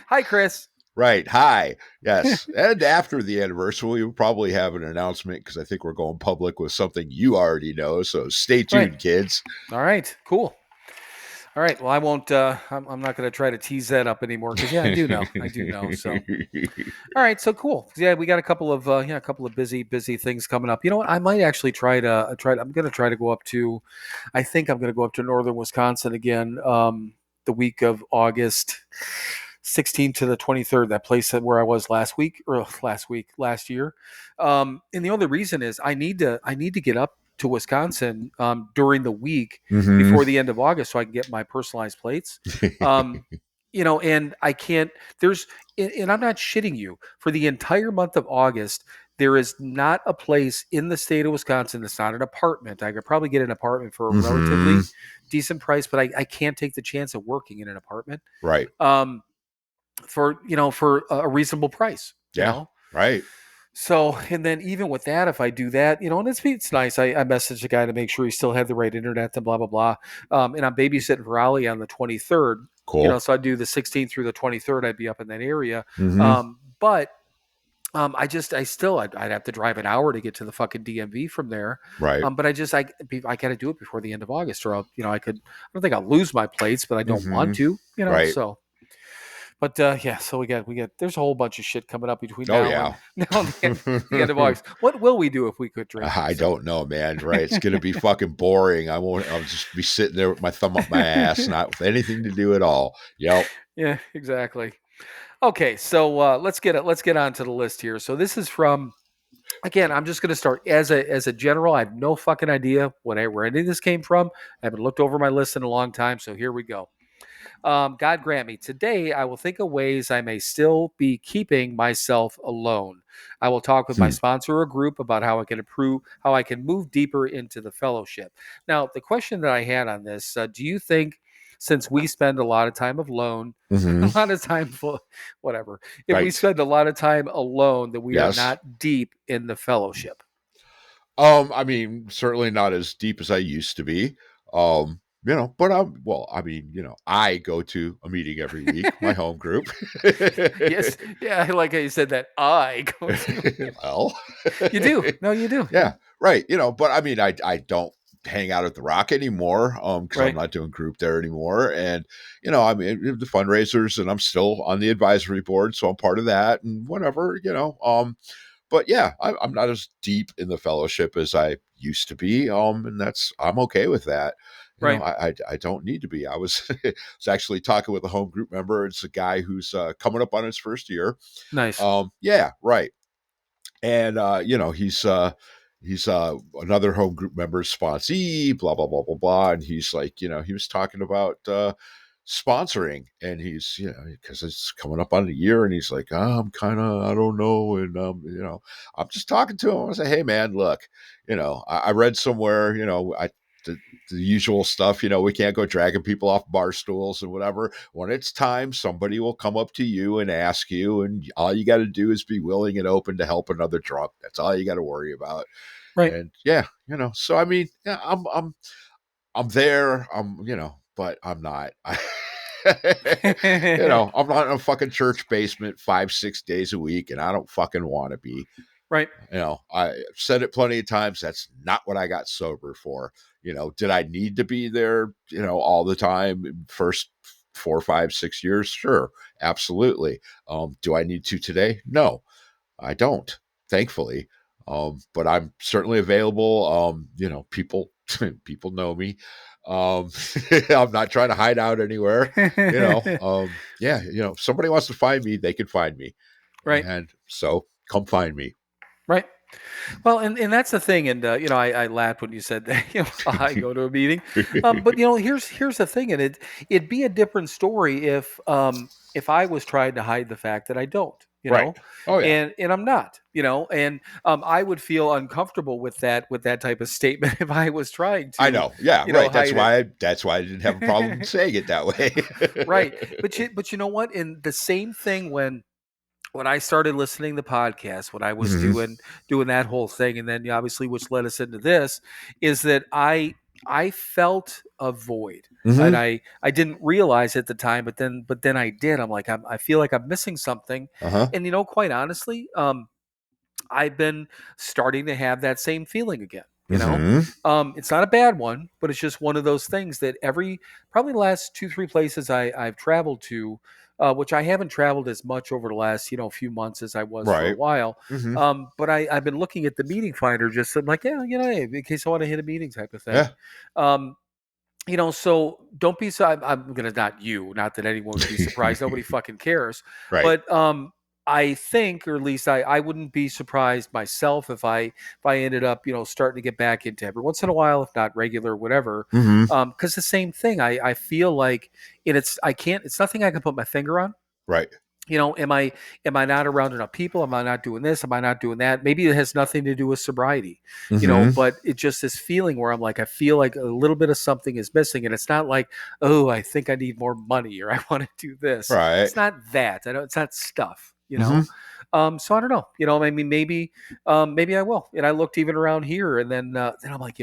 Hi, Chris. Right. Hi. Yes. And after the anniversary, we'll probably have an announcement because I think we're going public with something you already know. So stay tuned, Right. kids. All right. Cool. All right. Well, I won't. I'm not going to try to tease that up anymore because yeah, I do know. I do know. So all right. So cool. Yeah, we got a couple of busy things coming up. You know what? I might actually try to I'm going to try to go up to. I think I'm going to go up to northern Wisconsin again. The week of August 16th to the 23rd. That place where I was last year. And the only reason is I need to get up to Wisconsin during the week Mhm. before the end of August so I can get my personalized plates. And I can't, and I'm not shitting you, for the entire month of August, there is not a place in the state of Wisconsin that's not an apartment. I could probably get an apartment for a relatively decent price, but I can't take the chance of working in an apartment. Right. For a reasonable price. Yeah. Right. So, and then even with that, if I do that, and it's nice. I messaged the guy to make sure he still had the right internet and blah, blah, blah. And I'm babysitting for Ali on the 23rd. Cool. So I'd do the 16th through the 23rd. I'd be up in that area. Mhm. But I'd have to drive an hour to get to the fucking DMV from there. Right. But I got to do it before the end of August, or I don't think I'll lose my plates, but I don't want to, Right. so. But so we got. There's a whole bunch of shit coming up between Oh, now yeah. and the end of August. What will we do if we quit drinking? I don't know, man. Right? It's gonna be fucking boring. I'll just be sitting there with my thumb up my ass, not with anything to do at all. Yep. Yeah, exactly. Okay, so let's get on to the list here. So this is from. Again, I'm just going to start as a general. I have no fucking idea where any of this came from. I haven't looked over my list in a long time, so here we go. God grant me, today I will think of ways I may still be keeping myself alone. I will talk with my sponsor or group about how I can move deeper into the fellowship. Now, the question that I had on this, do you think, since we spend a lot of time alone, a lot of time whatever, if we spend a lot of time alone, that we are not deep in the fellowship? I mean, certainly not as deep as I used to be. But I go to a meeting every week, my home group. Yes. Yeah, I like how you said that. I go to. Well, you do. No, you do. Yeah, right. But I mean, I don't hang out at the Rock anymore, because I'm not doing group there anymore. And, I mean, the fundraisers, and I'm still on the advisory board, so I'm part of that and whatever, but yeah, I'm not as deep in the fellowship as I used to be. And I'm okay with that. I don't need to be. I was actually talking with a home group member. It's a guy who's coming up on his first year. Nice. Yeah, right. And he's another home group member's sponsee, blah blah blah blah blah. And he's like, he was talking about sponsoring, and he's because it's coming up on a year, and he's like, I'm kind of, I don't know. And I'm just talking to him. I say, hey man, look, I read somewhere, the usual stuff, we can't go dragging people off bar stools and whatever. When it's time, somebody will come up to you and ask you, and all you got to do is be willing and open to help another drunk. That's all you got to worry about. Right. And so I mean, yeah, I'm there, but I'm not. I'm not in a fucking church basement 5-6 days a week, and I don't fucking want to be. Right. I said it plenty of times. That's not what I got sober for. Did I need to be there, all the time, first 4, 5, 6 years? Sure. Absolutely. Do I need to today? No, I don't, thankfully. But I'm certainly available. People know me. I'm not trying to hide out anywhere. If somebody wants to find me, they can find me. Right. And so come find me. Right. Well, and that's the thing. And, I laughed when you said that, I go to a meeting. But, here's the thing. And it'd be a different story if I was trying to hide the fact that I don't, Right. Oh, yeah. And I'm not, and I would feel uncomfortable with that type of statement if I was trying to. I know. Yeah. Right. That's why I didn't have a problem saying it that way. Right. But you know what? And the same thing when I started listening to podcasts, when I was doing that whole thing, and then obviously which led us into this, is that I felt a void, and I didn't realize at the time, but then I did. I'm like, I feel like I'm missing something, and quite honestly, I've been starting to have that same feeling again. It's not a bad one, but it's just one of those things that probably the last 2-3 places I've traveled to, which I haven't traveled as much over the last, few months as I was for a while. But I've been looking at the meeting finder, just like, hey, in case I want to hit a meeting type of thing. Yeah. So don't be, I'm going to, not that anyone would be surprised. Nobody fucking cares. Right. But, I think, or at least I wouldn't be surprised myself if I ended up, starting to get back into every once in a while, if not regular, whatever. Mm-hmm. Because the same thing, I feel like, and it's nothing I can put my finger on. Right. Am I not around enough people? Am I not doing this? Am I not doing that? Maybe it has nothing to do with sobriety, Mm-hmm. but it's just this feeling where I'm like, I feel like a little bit of something is missing. And it's not like, oh, I think I need more money or I want to do this. Right. It's not that. It's not stuff, Mm-hmm. So I don't know, I mean, maybe I will. And I looked even around here and then I'm like,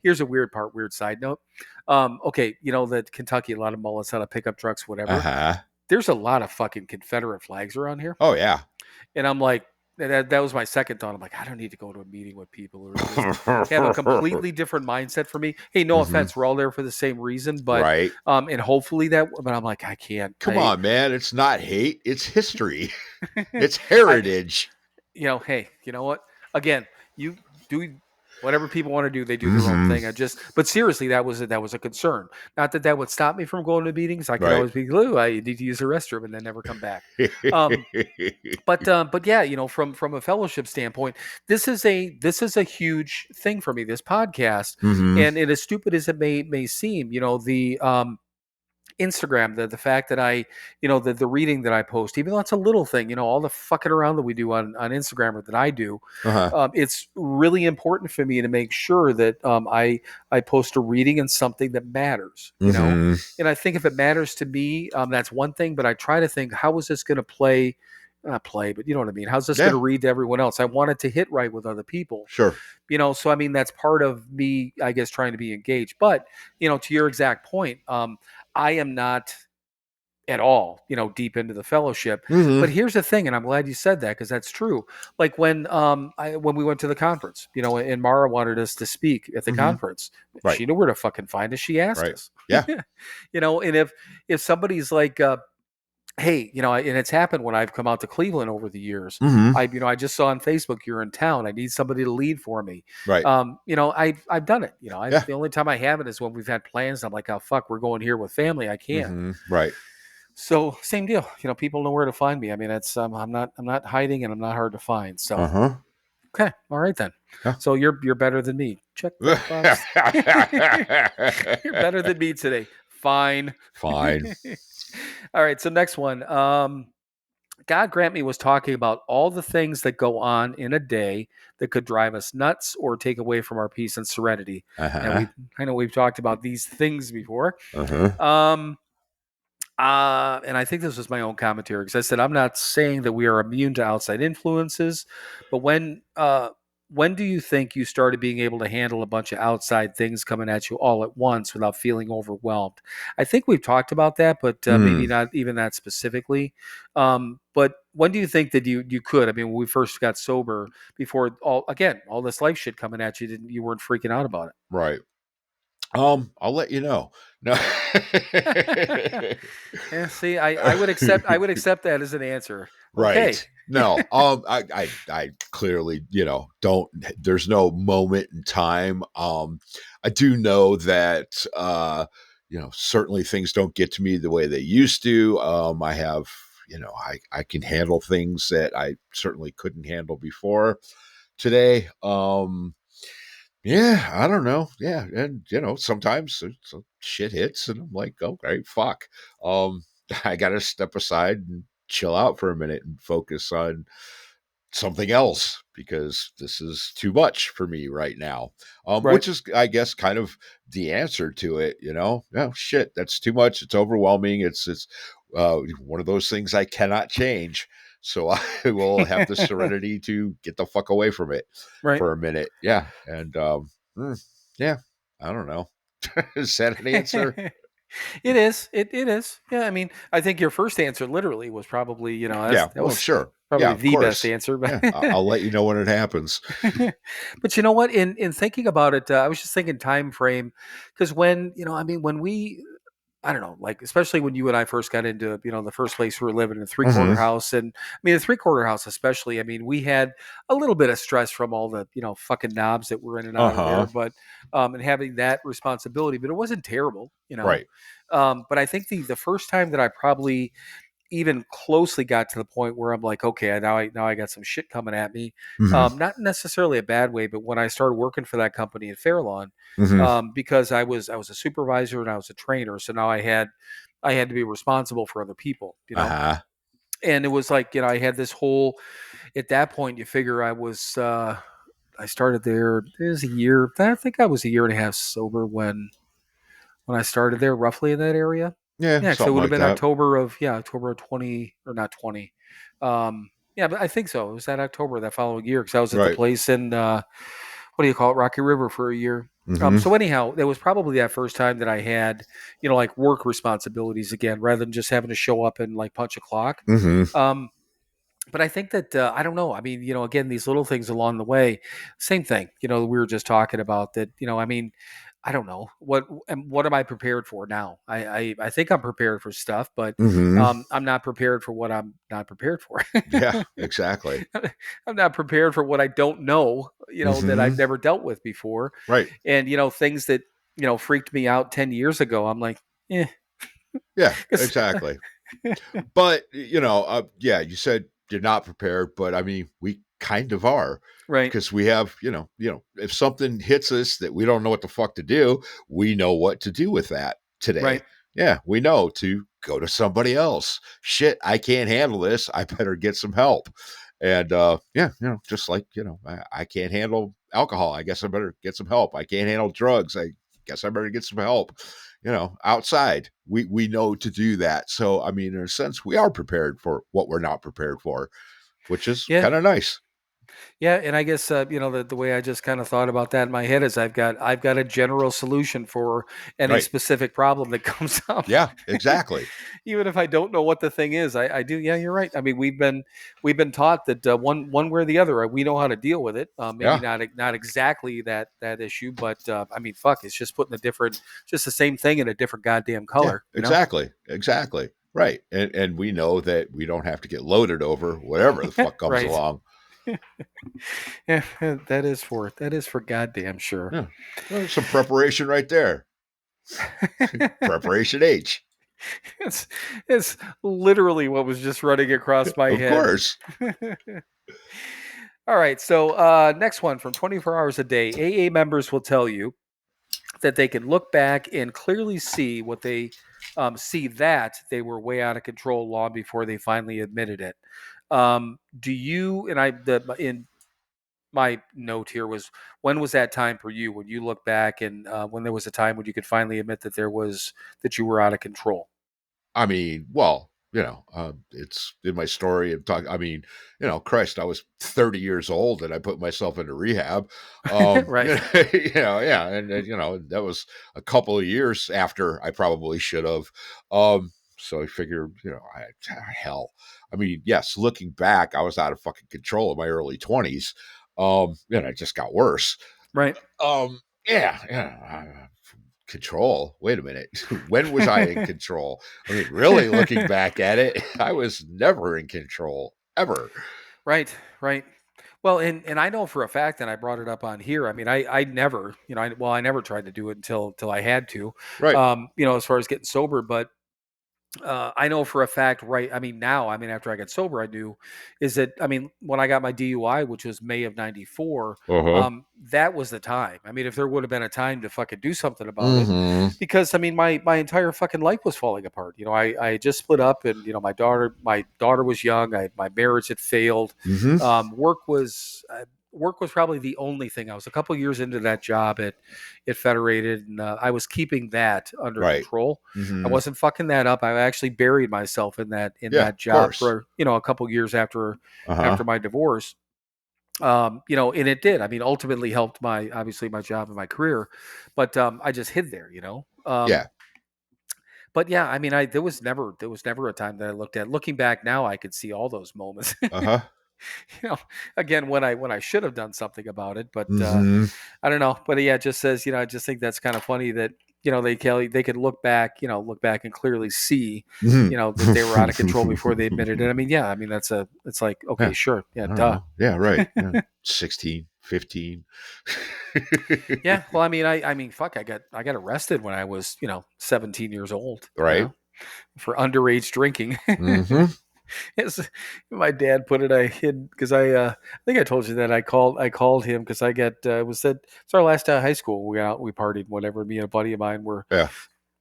here's a weird side note. Okay. That Kentucky, a lot of mullets out of pickup trucks, whatever. Uh-huh. There's a lot of fucking Confederate flags around here. Oh yeah. And I'm like, that was my second thought. I'm like, I don't need to go to a meeting with people who just have a completely different mindset for me. Hey, no offense, we're all there for the same reason, but right. And hopefully but I'm like, I can't. Come on, man. It's not hate, it's history. It's heritage. Hey, you know what? Again, you do whatever people want to do, they do their own thing. But seriously, that was a concern. Not that would stop me from going to meetings. I could always be, I need to use the restroom and then never come back. But yeah, from a fellowship standpoint, this is a huge thing for me, this podcast. And as stupid as it may seem, the Instagram, the fact that I, the reading that I post, even though it's a little thing, all the fucking around that we do on Instagram or that I do, it's really important for me to make sure that I post a reading and something that matters, and I think if it matters to me, that's one thing, but I try to think, how is this going to play, not play, but you know what I mean? How's this going to read to everyone else? I want it to hit right with other people. Sure. So I mean, that's part of me, I guess, trying to be engaged. But, to your exact point, I am not at all, deep into the fellowship. But here's the thing, and I'm glad you said that because that's true. Like when we went to the conference, and Mara wanted us to speak at the conference, she knew where to fucking find us. She asked us. Yeah. And if somebody's like, hey, and it's happened when I've come out to Cleveland over the years. I just saw on Facebook you're in town. I need somebody to lead for me. Right. I've done it. The only time I haven't is when we've had plans. I'm like, oh fuck, we're going here with family. I can't. Right. So same deal. People know where to find me. I mean, it's I'm not hiding and I'm not hard to find. So okay, all right then. Yeah. So you're better than me. Check that box. You're better than me today. Fine. All right, so next one. God grant me was talking about all the things that go on in a day that could drive us nuts or take away from our peace and serenity. And I know we've talked about these things before. And I think this was my own commentary because I said I'm not saying that we are immune to outside influences, but when do you think you started being able to handle a bunch of outside things coming at you all at once without feeling overwhelmed? I think we've talked about that, but maybe not even that specifically. But when do you think that you could? I mean, when we first got sober, before all this life shit coming at you, you weren't freaking out about it, right? I'll let you know. No. Yeah, see, I would accept that as an answer. Right. Okay. No. I clearly, don't. There's no moment in time. I do know that certainly things don't get to me the way they used to. I have, I can handle things that I certainly couldn't handle before today. Yeah, I don't know. Yeah, and sometimes some shit hits, and I'm like, okay, fuck. I got to step aside and chill out for a minute and focus on something else because this is too much for me right now. Right. Which is, I guess, kind of the answer to it. No, shit, that's too much. It's overwhelming. It's one of those things I cannot change. So I will have the serenity to get the fuck away from it for a minute. Yeah. And yeah, I don't know. Is that an answer? It is. It is. Yeah. I mean, I think your first answer literally was probably, that was sure. Probably the best answer. But I'll let you know when it happens. But you know what? In thinking about it, I was just thinking time frame because when we, I don't know, like, especially when you and I first got into, the first place we were living in a 3/4 house. And I mean, the 3/4 house, especially, I mean, we had a little bit of stress from all the, fucking knobs that were in and out of there, but, and having that responsibility, but it wasn't terrible, Right. But I think the first time that I probably even closely got to the point where I'm like, okay, now I got some shit coming at me. Mhm. Not necessarily a bad way, but when I started working for that company in Fairlawn, Mhm. because I was a supervisor and I was a trainer, so now I had to be responsible for other people, Uh-huh. and it was like, I had this whole, at that point, you figure I started there. It was a year. I think I was a year and a half sober when I started there, roughly in that area. Yeah, Yeah, so it something would have like been that. October of 20, or not 20. Yeah, but I think so. It was that October that following year, because I was at the Right. place in what do you call it, Rocky River, for a year. Mhm. So anyhow, it was probably that first time that I had, like work responsibilities again, rather than just having to show up and like punch a clock. Mhm. Um, but I think that I don't know. I mean, again, these little things along the way, same thing. We were just talking about that. I mean, I don't know what am I prepared for now. I think I'm prepared for stuff, but Mhm. I'm not prepared for what I'm not prepared for. Yeah, exactly. I'm not prepared for what I don't know. That I've Mhm. never dealt with before, Right. and things that freaked me out 10 years ago. I'm like, eh, Yeah, 'cause- exactly. But, yeah, you said you're not prepared, but I mean, we kind of are right, because we have, if something hits us that we don't know what the fuck to do, we know what to do with that today. right, Yeah, we know to go to somebody else. Shit, I can't handle this. I better get some help. And yeah, just like, I can't handle alcohol. I guess I better get some help. I can't handle drugs. I guess I better get some help. Outside, we know to do that. So I mean, in a sense, we are prepared for what we're not prepared for, which is yeah. kind of nice. Yeah, and I guess the way I just kind of thought about that in my head is I've got a general solution for any Right. specific problem that comes up. Yeah, exactly. Even if I don't know what the thing is, I do. Yeah, you're right. I mean, we've been taught that one way or the other, we know how to deal with it. Maybe Yeah. not exactly that issue, but I mean, fuck, it's just putting just the same thing in a different goddamn Yeah, color. exactly. Exactly. Right. And we know that we don't have to get loaded over whatever the fuck comes Right. along. Yeah, that is for goddamn sure. Yeah. Well, some preparation right there. Preparation H. It's it's literally what was just running across my Of head. course. All right, so next one from 24 Hours a Day. AA members will tell you that they can look back and clearly see what they see that they were way out of control long before they finally admitted it. Do you and I in my note here was, when was that time for you when you look back and when there was a time when you could finally admit that you were out of control? I mean, well, it's in my story and talk. I mean, Christ, I was 30 years old and I put myself into rehab. Right. Yeah, and that was a couple of years after I probably should have. So I figured, hell. I mean, yes, looking back, I was out of fucking control in my early 20s. It just got worse. Right. Yeah. Control. Wait a minute. When was I in control? I mean, really looking back at it, I was never in control ever. Right, right. Well, and I know for a fact, and I brought it up on here. I mean, I never, I never tried to do it until I had to, Right. as far as getting sober. But I know for a fact, right? I mean, now, I mean, after I got sober, I knew is that, I mean, when I got my DUI, which was May of '94, Uh-huh. that was the time. I mean, if there would have been a time to fucking do something about it, Mm-hmm. because I mean, my entire fucking life was falling apart. I had just split up, and my daughter was young. My marriage had failed. Mm-hmm. Work was probably the only thing. I was a couple years into that job at Federated, and I was keeping that under Right. control. I Mm-hmm. wasn't fucking that up. I actually buried myself in that Yeah, of job course. for a couple years after Uh-huh. my divorce. And it did. I mean, ultimately helped obviously my job and my career, but I just hid there. Yeah. But yeah, I mean, there was never a time that I looked at. Looking back now, I could see all those moments. Uh-huh. Again, when I should have done something about it, but Mm-hmm. I don't know. But yeah, it just says, I just think that's kind of funny that they could look back and clearly see, that they were out of control before they admitted it. I mean, yeah, I mean it's like, okay, Yeah. sure, yeah, I don't duh. know. Yeah, right. Yeah. 16, 15. Yeah, well, I mean, fuck, I got arrested when I was 17 years old. Right. for underage drinking. Mm-hmm. Yes, my dad put it. I hid because I think I told you that I called him because I got it's our last day of high school. We partied, whatever. Me and a buddy of mine were Yeah.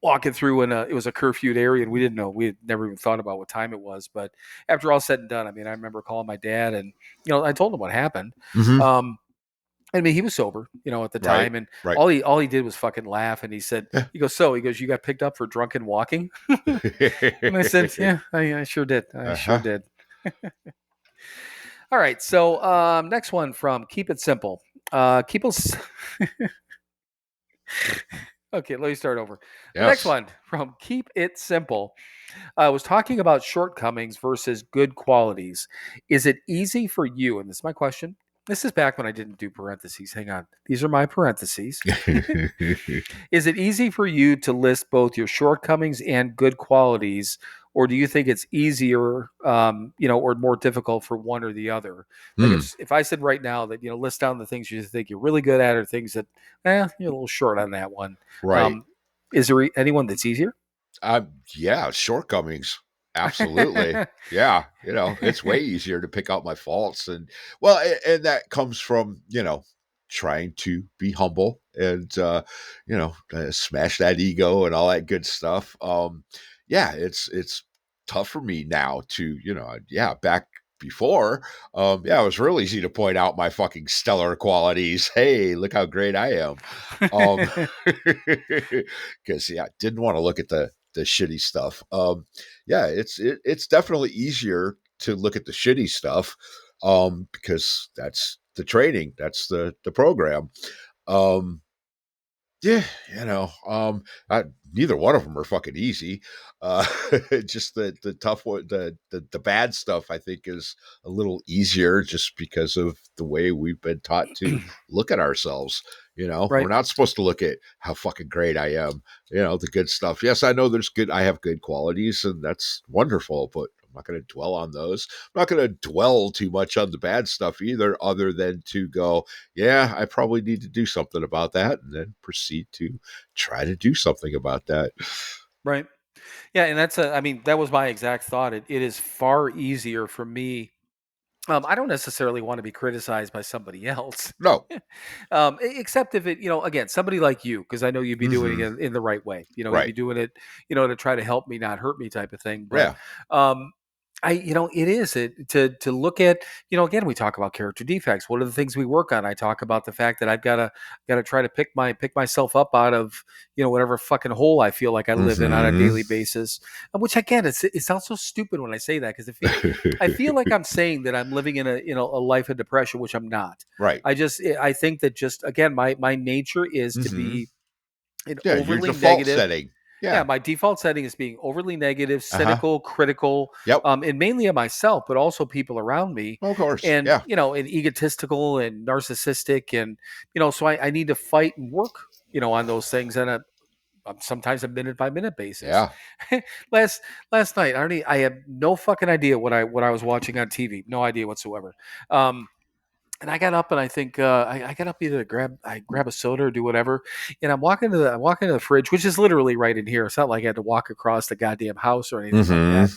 walking through, and it was a curfewed area, and we didn't know. We had never even thought about what time it was. But after all said and done, I mean, I remember calling my dad, and I told him what happened. Mm-hmm. I mean, he was sober, at the Right. time, and Right. all he did was fucking laugh, and he said, Yeah. he goes, you got picked up for drunken walking, and I said, yeah, I sure did, sure did. All right, so next one from Keep It Simple. Okay, let me start over. The next Yes. one from Keep It Simple. I was talking about shortcomings versus good qualities. Is it easy for you? And this is my question. This is back when I didn't do parentheses. Hang on. These are my parentheses. Is it easy for you to list both your shortcomings and good qualities, or do you think it's easier, or more difficult for one or the other? Like if I said right now that list down the things you think you're really good at, or things that you're a little short on that one. Right. Is there anyone that's easier? Yeah, shortcomings. Absolutely. Yeah. It's way easier to pick out my faults. And and that comes from, trying to be humble and, smash that ego and all that good stuff. Yeah, it's tough for me now to, back before, it was real easy to point out my fucking stellar qualities. Hey, look how great I am. Because didn't want to look at the shitty stuff. It's definitely easier to look at the shitty stuff, because that's the training, that's the program. Um, yeah, neither one of them are fucking easy. Just the tough one, the bad stuff, I think, is a little easier just because of the way we've been taught to look at ourselves. Right. We're not supposed to look at how fucking great I am. The good stuff. Yes, I know I have good qualities, and that's wonderful, but I'm not going to dwell on those. I'm not going to dwell too much on the bad stuff either, other than to go, yeah, I probably need to do something about that, and then proceed to try to do something about that. Right. Yeah, and that was my exact thought. It is far easier for me. I don't necessarily want to be criticized by somebody else. No. Except if it, again, somebody like you, because I know you'd be doing it in the right way. You'd Right. be doing it, to try to help me, not hurt me, type of thing. But, Yeah. it is to look at, again, we talk about character defects. What are the things we work on? I talk about the fact that I've got to try to pick myself up out of, whatever fucking hole I feel like I live in on a daily basis. Which again, it sounds so stupid when I say that, because I feel like I'm saying that I'm living in a life of depression, which I'm not. Right. I think that just, again, my nature is to be an overly your default negative setting. Yeah, my default setting is being overly negative, cynical, critical, Yep. And mainly of myself, but also people around me. Of course. And, Yeah. And egotistical and narcissistic. And, so I need to fight and work, on those things on sometimes a minute by minute basis. Yeah. Last night, I have no fucking idea what I was watching on TV. No idea whatsoever. And I got up, and I think I got up either to grab a soda or do whatever. And I'm walking to the fridge, which is literally right in here. It's not like I had to walk across the goddamn house or anything like that.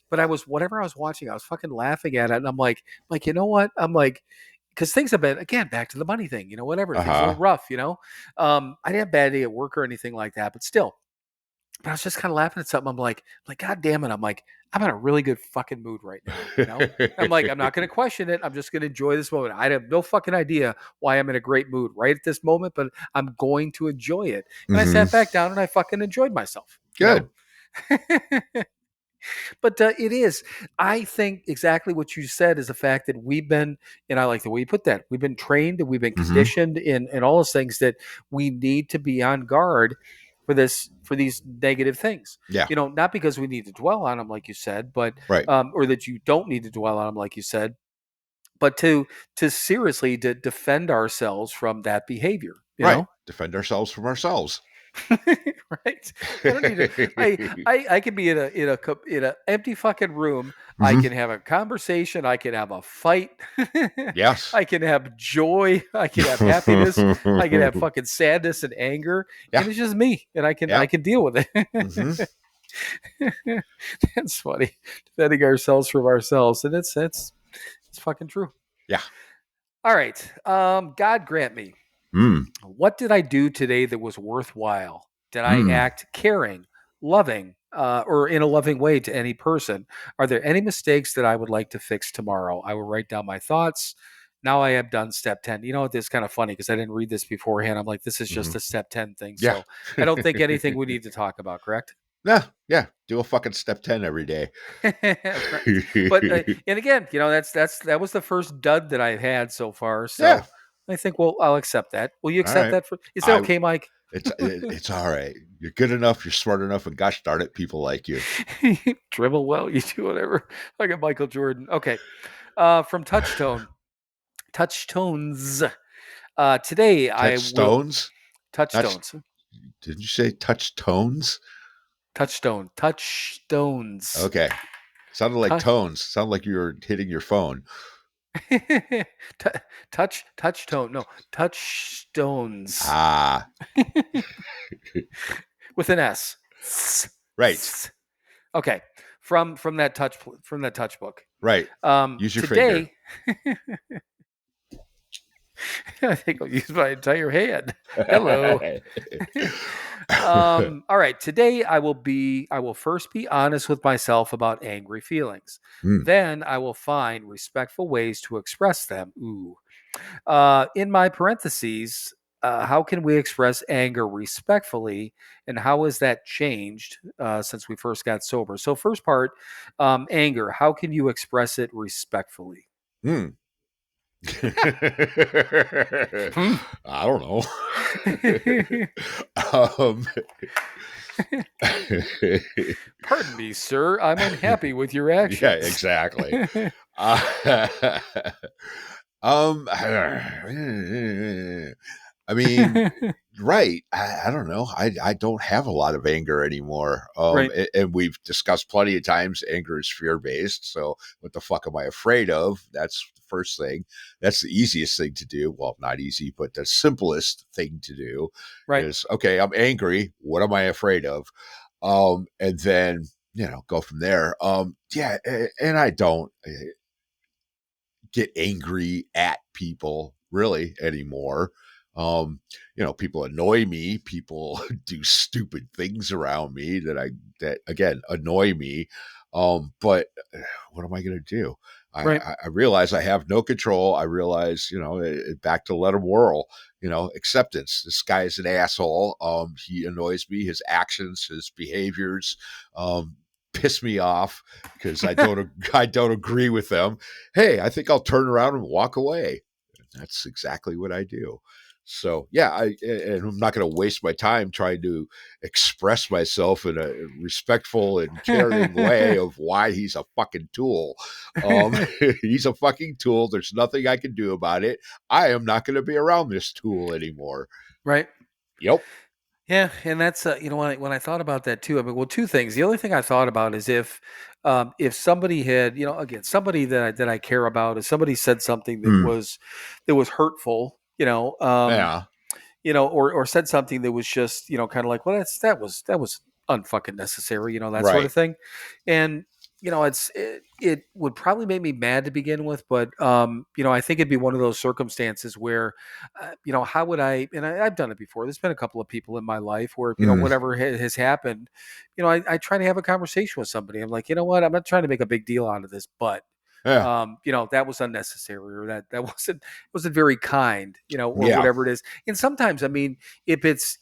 But whatever I was watching, I was fucking laughing at it, and I'm like, you know what? I'm like, because things have been, again, back to the money thing, whatever. Things are a little rough, I didn't have a bad day at work or anything like that, but still. But I was just kind of laughing at something. I'm like, God damn it. I'm like, I'm in a really good fucking mood right now. I'm like, I'm not going to question it. I'm just going to enjoy this moment. I have no fucking idea why I'm in a great mood right at this moment, but I'm going to enjoy it. And I sat back down and I fucking enjoyed myself. Good. But it is, I think exactly what you said is the fact that we've been, and I like the way you put that, we've been trained and we've been conditioned in all those things, that we need to be on guard for these negative things. Yeah. Not because we need to dwell on them, like you said, but right. Or that you don't need to dwell on them, like you said, but to seriously to defend ourselves from that behavior. You know? Defend ourselves from ourselves. Right. I don't need to, I can be in a empty fucking room. I can have a conversation. I can have a fight. Yes. I can have joy. I can have happiness. I can have fucking sadness and anger. Yeah. And it's just me, and I can deal with it. That's funny. Defending ourselves from ourselves, and it's fucking true. Yeah. All right. God grant me. What did I do today that was worthwhile? Did I act caring, loving, or in a loving way to any person? Are there any mistakes that I would like to fix tomorrow? I will write down my thoughts. Now I have done step 10. You know, it's kind of funny because I didn't read this beforehand. I'm like, this is just a step 10 thing. Yeah. So I don't think anything we need to talk about, correct? Yeah. Do a fucking step 10 every day. Right. But and again, you know, that was the first dud that I've had so far. So Yeah. I think, well, I'll accept that. Will you All accept right. that? Is that okay, Mike? It's all right. You're good enough. You're smart enough, and gosh darn it, people like you. Dribble well, you do whatever. Like a Michael Jordan. Okay. From Touchtones. Today I will Touchstones? Touchstones. Did you say touch tones? Touchstones. Okay. Sounded like tones. Sounded like you were hitting your phone. Touchtone. No, touchstones. Ah. With an S. Right. Okay. From that touch book. Right. Use your today, finger. I think I'll use my entire hand. Hello. All right. Today I will first be honest with myself about angry feelings. Then I will find respectful ways to express them. Ooh. In my parentheses, how can we express anger respectfully, and how has that changed since we first got sober? So, first part, anger. How can you express it respectfully? I don't know. Pardon me, sir. I'm unhappy with your actions. Yeah, exactly. I mean, right. I don't know. I don't have a lot of anger anymore. Right. And we've discussed plenty of times anger is fear-based. So what the fuck am I afraid of? That's the first thing. That's the easiest thing to do. Well, not easy, but the simplest thing to do is, okay, I'm angry. What am I afraid of? And then, go from there. Yeah. And I don't get angry at people really anymore. People annoy me. People do stupid things around me that again annoy me. But what am I going to do? I realize I have no control. I realize, back to let him whirl, acceptance. This guy is an asshole. He annoys me. His actions, his behaviors, piss me off because I don't agree with them. Hey, I think I'll turn around and walk away. That's exactly what I do. So yeah, and I'm not going to waste my time trying to express myself in a respectful and caring way of why he's a fucking tool. He's a fucking tool. There's nothing I can do about it. I am not going to be around this tool anymore. Right. Yep. Yeah, and that's when I thought about that too. I mean, well, two things. The other thing I thought about is if somebody had, again, somebody that I care about, if somebody said something that was hurtful, Yeah. or said something that was just, kind of like, well, that was unfucking necessary, that sort Right. of thing, and it would probably make me mad to begin with, but I think it'd be one of those circumstances where, how would and I've done it before. There's been a couple of people in my life where, whatever has happened, I try to have a conversation with somebody. I'm like, you know what? I'm not trying to make a big deal out of this, but Yeah. that was unnecessary, or that wasn't very kind, or Yeah. whatever it is. And sometimes, I mean, if it's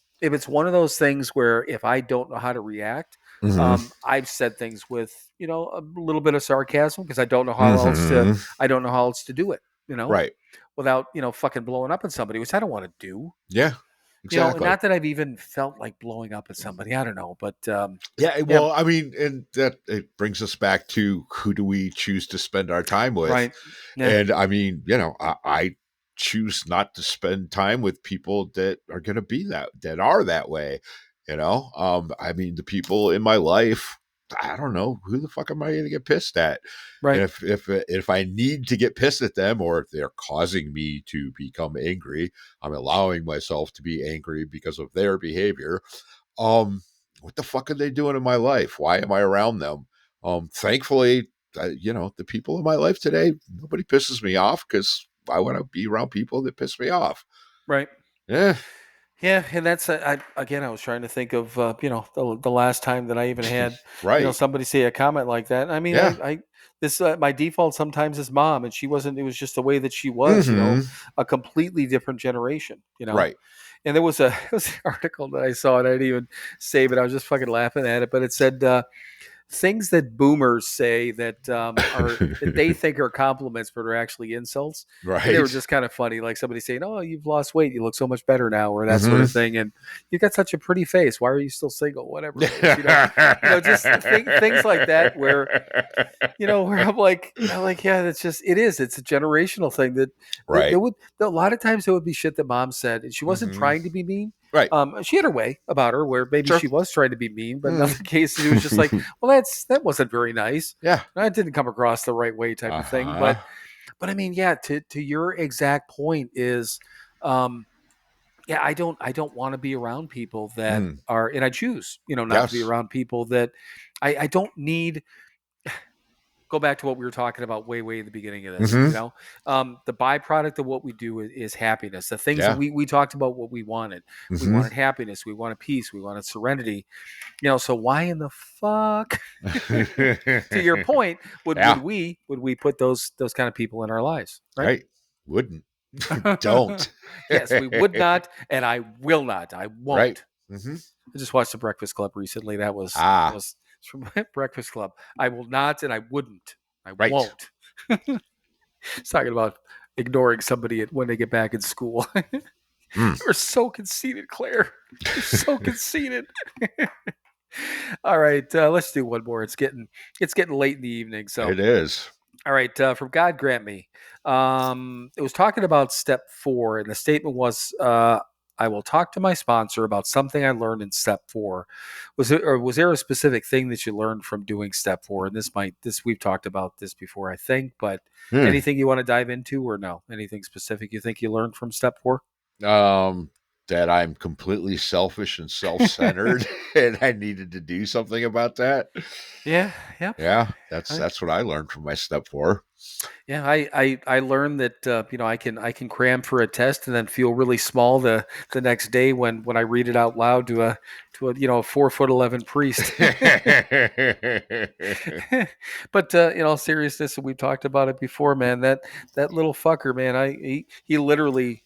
one of those things where if I don't know how to react, I've said things with, a little bit of sarcasm because I don't know how else to do it, Right. without, fucking blowing up at somebody, which I don't want to do. Yeah. Exactly. Not that I've even felt like blowing up at somebody. I don't know, but yeah. Well, I mean, and that it brings us back to who do we choose to spend our time with? Right. Yeah. And I mean, I choose not to spend time with people that are going to be that are that way. I mean, the people in my life, I don't know who the fuck am I going to get pissed at? Right. And if I need to get pissed at them, or if they're causing me to become angry, I'm allowing myself to be angry because of their behavior. what the fuck are they doing in my life? Why am I around them? Thankfully, the people in my life today, nobody pisses me off because why would I be around people that piss me off? Right. Yeah. Yeah, and that's I was trying to think of the last time that I even had Right. somebody say a comment like that. I mean, Yeah. I this my default sometimes is mom, and she wasn't. It was just the way that she was. Mm-hmm. A completely different generation. Right. And there was it was an article that I saw, and I didn't even save it. I was just fucking laughing at it, but it said. Things that boomers say that are that they think are compliments but are actually insults, and they were Right. just kind of funny, like somebody saying, "Oh, you've lost weight, you look so much better now," or that sort of Mm-hmm. thing, and you got such a pretty face. Why are you still single? Whatever it is, just things like that. Where where I'm like, yeah, that's just it is. It's a generational thing that Right. there would a lot of times there would be shit that mom said, and she wasn't Mm-hmm. trying to be mean. Right. She had her way about her where maybe Sure. she was trying to be mean, but in Mm. other cases it was just like, well, that wasn't very nice. Yeah. That didn't come across the right way type of thing. Uh-huh. But I mean, yeah, to your exact point is, yeah, I don't want to be around people that are, and I choose, not to be Yes. around people that I don't need. Go back to what we were talking about way in the beginning of this. Mm-hmm. The byproduct of what we do is happiness. The things that Yeah. we talked about, what we wanted. We Mm-hmm. wanted happiness. We wanted peace. We wanted serenity. So why in the fuck, to your point, would we put those kind of people in our lives? Right. Wouldn't. Don't. Yes, we would not, and I will not. I won't. Right. Mm-hmm. I just watched The Breakfast Club recently. That was from Breakfast Club. I will not, and I wouldn't. I won't. It's talking about ignoring somebody when they get back in school. You're so conceited, Claire. You're so conceited. All right, let's do one more. It's getting late in the evening, so It is. All right, from God Grant Me. It was talking about step 4, and the statement was, "I will talk to my sponsor about something I learned in step 4." Was there a specific thing that you learned from doing step 4? And this we've talked about this before, I think, but anything you want to dive into, or no? Anything specific you think you learned from step 4? That I'm completely selfish and self-centered, and I needed to do something about that. Yeah. That's what I learned from my step 4. Yeah, I learned that I can cram for a test and then feel really small the next day when I read it out loud to a 4'11" priest. But in all seriousness, and we've talked about it before, man. That little fucker, man. He literally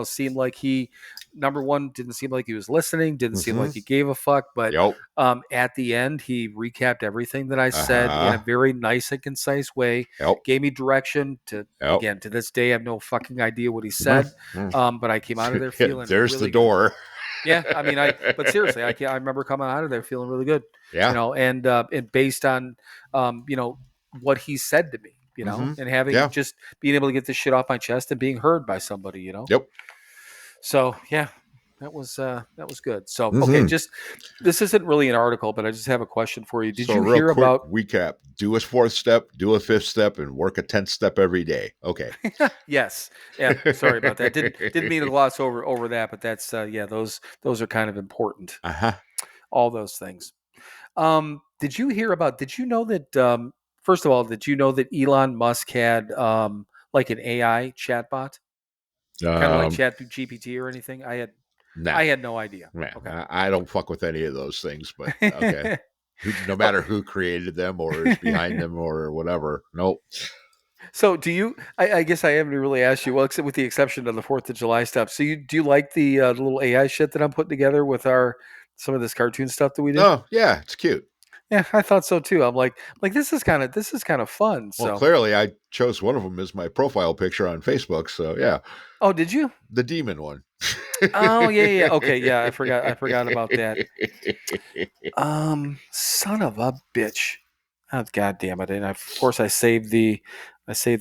seemed like he, number one, didn't seem like he was listening, didn't seem like he gave a fuck. But at the end, he recapped everything that I said in a very nice and concise way. Gave me direction to again, to this day I have no fucking idea what he said. But I came out of there feeling there's really the door. Good. Yeah, I mean, but seriously, I remember coming out of there feeling really good. Yeah. And based on what he said to me, and having just being able to get this shit off my chest and being heard by somebody, Yep. So yeah, that was good. So okay, just this isn't really an article, but I just have a question for you. Did you hear about recap? Do a 4th step, do a 5th step, and work a 10th step every day. Okay. Yes. Yeah. Sorry about that. Didn't mean to gloss over that, but that's those are kind of important. All those things. Did you know that first of all, did you know that Elon Musk had like an AI chatbot? Kind of like Chat GPT or anything? I had no idea. Nah, okay. I don't fuck with any of those things, but okay. No matter who created them or is behind them or whatever. Nope. So do you, I guess I haven't really asked you, well, except with the exception of the 4th of July stuff. So do you like the little AI shit that I'm putting together with some of this cartoon stuff that we do? Oh yeah, it's cute. Yeah, I thought so too. I'm like this is kind of fun. Well, so clearly I chose one of them as my profile picture on Facebook. So yeah. Oh, did you? The demon one. Oh yeah. Okay, yeah. I forgot about that. Son of a bitch. Oh, God damn it! And of course I saved the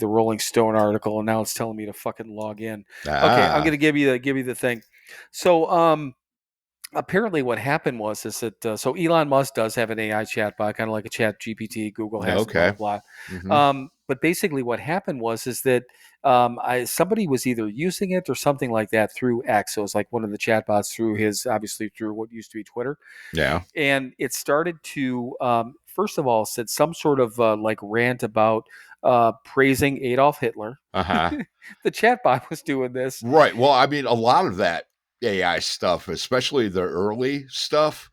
Rolling Stone article, and now it's telling me to fucking log in. Okay, I'm gonna give you the thing. So apparently what happened was that so Elon Musk does have an AI chatbot, kind of like a Chat GPT. Google has blah blah. Mm-hmm. But basically what happened was that somebody was either using it or something like that through X. So it was like one of the chatbots through obviously through what used to be Twitter. Yeah. And it started to, first of all, said some sort of like rant about praising Adolf Hitler. Uh-huh. The chatbot was doing this. Right. Well, I mean, a lot of that AI stuff, especially the early stuff,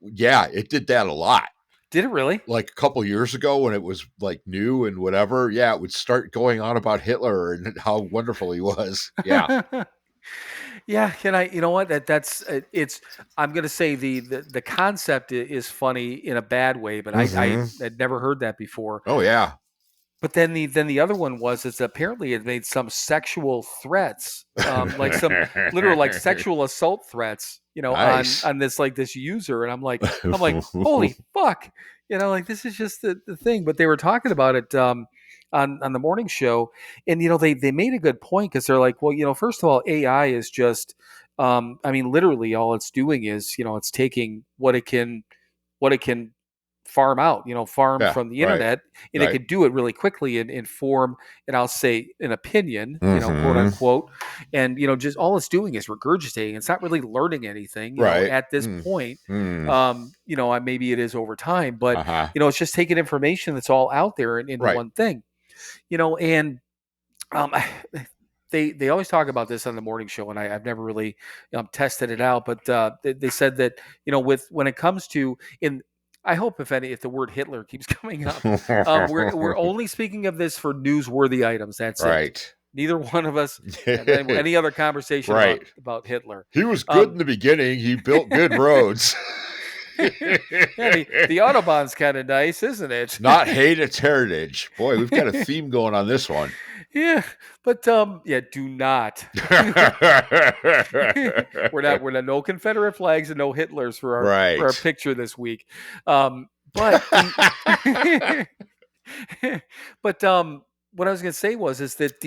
yeah, it did that a lot. Did it really? Like a couple years ago when it was like new and whatever, yeah, it would start going on about Hitler and how wonderful he was. Yeah. Yeah, can I? You know what? That's it's. I'm gonna say the concept is funny in a bad way, but I had never heard that before. Oh yeah. But then the other one was is apparently it made some sexual threats, like some literal like sexual assault threats, Nice. on this like this user, and I'm like holy fuck, like this is just the thing. But they were talking about it on the morning show, and they made a good point because they're like, well, first of all, AI is just, I mean, literally all it's doing is it's taking what it can farm out, farm Yeah, from the right, internet, and it right. could do it really quickly and form, and I'll say an opinion, quote Mhm. unquote, and just all it's doing is regurgitating. It's not really learning anything, Right. at this Mm. point. Mm. Maybe it is over time, but Uh-huh. it's just taking information that's all out there into Right. one thing, and um, they always talk about this on the morning show, and I've never really tested it out, but they said that when it comes to I hope if the word Hitler keeps coming up, we're only speaking of this for newsworthy items. That's it. Right. Neither one of us have any other conversation Right. about Hitler. He was good in the beginning. He built good roads. Yeah, the Autobahn's kind of nice, isn't it? Not hate its heritage. Boy, we've got a theme going on this one. Yeah, but do not. We're not no Confederate flags and no Hitlers for our picture this week. But but what I was going to say is that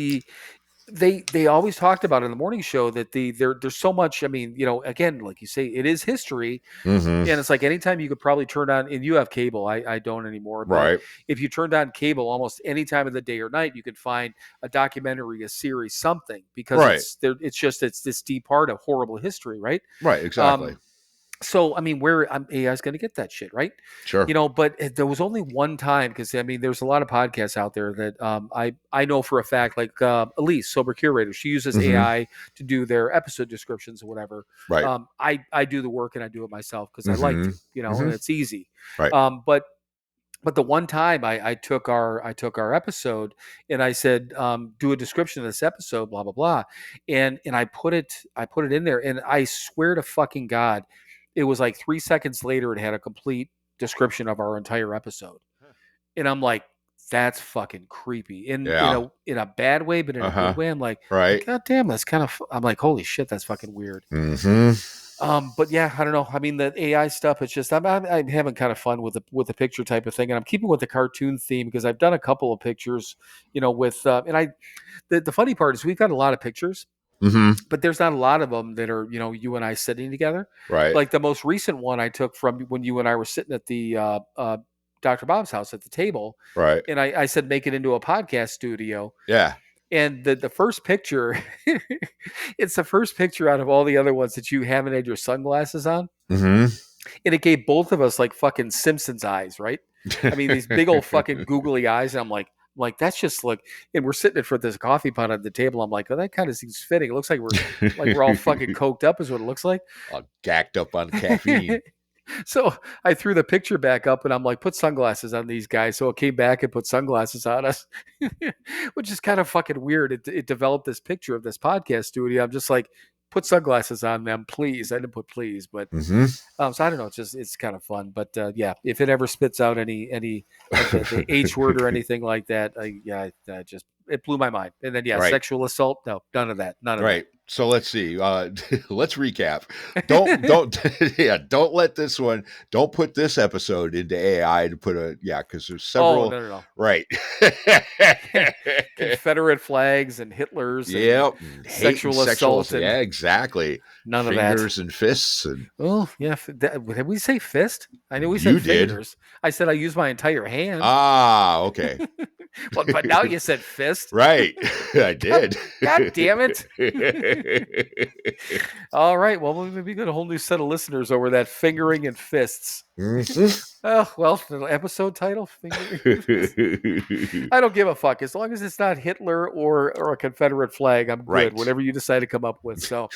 they always talked about in the morning show that there's so much. I mean, again, like you say, it is history, and it's like anytime you could probably turn on, and you have cable. I don't anymore. But right. if you turned on cable, almost any time of the day or night, you could find a documentary, a series, something, because it's this deep part of horrible history, right? Right. Exactly. So, I mean, where AI is going to get that shit, right? Sure. But there was only one time, because I mean, there's a lot of podcasts out there that I know for a fact, like Elise, Sober Curator, she uses AI to do their episode descriptions or whatever. Right. I do the work and I do it myself because I like to, and it's easy. Right. But the one time I took our episode and I said, do a description of this episode, blah blah blah, and I put it in there, and I swear to fucking God, it was like 3 seconds later, it had a complete description of our entire episode, and I'm like, that's fucking creepy in a bad way, but in a good way. I'm like, God damn, that's kind of. I'm like, holy shit, that's fucking weird. But yeah, I don't know. I mean, the AI stuff, it's just I'm having kind of fun with the picture type of thing, and I'm keeping with the cartoon theme because I've done a couple of pictures, with and the funny part is we've got a lot of pictures, but there's not a lot of them that are you and I sitting together. Right. Like the most recent one I took from when you and I were sitting at the Dr. Bob's house at the table, right? And I said make it into a podcast studio. Yeah. And the first picture, it's the first picture out of all the other ones that you haven't had your sunglasses on. And it gave both of us like fucking Simpsons eyes, right? I mean, these big old fucking googly eyes. And I'm like, that's just like, and we're sitting in front of this coffee pot at the table. I'm like, oh, that kind of seems fitting. It looks like we're all fucking coked up is what it looks like. All gacked up on caffeine. So I threw the picture back up and I'm like, put sunglasses on these guys. So it came back and put sunglasses on us, which is kind of fucking weird. It developed this picture of this podcast studio. I'm just like, put sunglasses on them, please. I didn't put please, but so I don't know. It's kind of fun. But yeah, if it ever spits out any like the H word or anything like that, it blew my mind. And then sexual assault, no, none of that. None of that. So let's see. Let's recap. Don't let this one. Don't put this episode into AI to put because there's several. Oh, no. Right. Confederate flags and Hitlers. Yep. And sexual assault. Yeah, exactly. None of that. Fingers and fists. And did we say fist? I know we said fingers. I said I used my entire hand. Ah, okay. Well, but now you said fist. Right. I did. God damn it. All right. Well, we got a whole new set of listeners over that fingering and fists. Oh, well, the episode title, fingering and fists. I don't give a fuck. As long as it's not Hitler or a Confederate flag, I'm good. Right. Whatever you decide to come up with. So,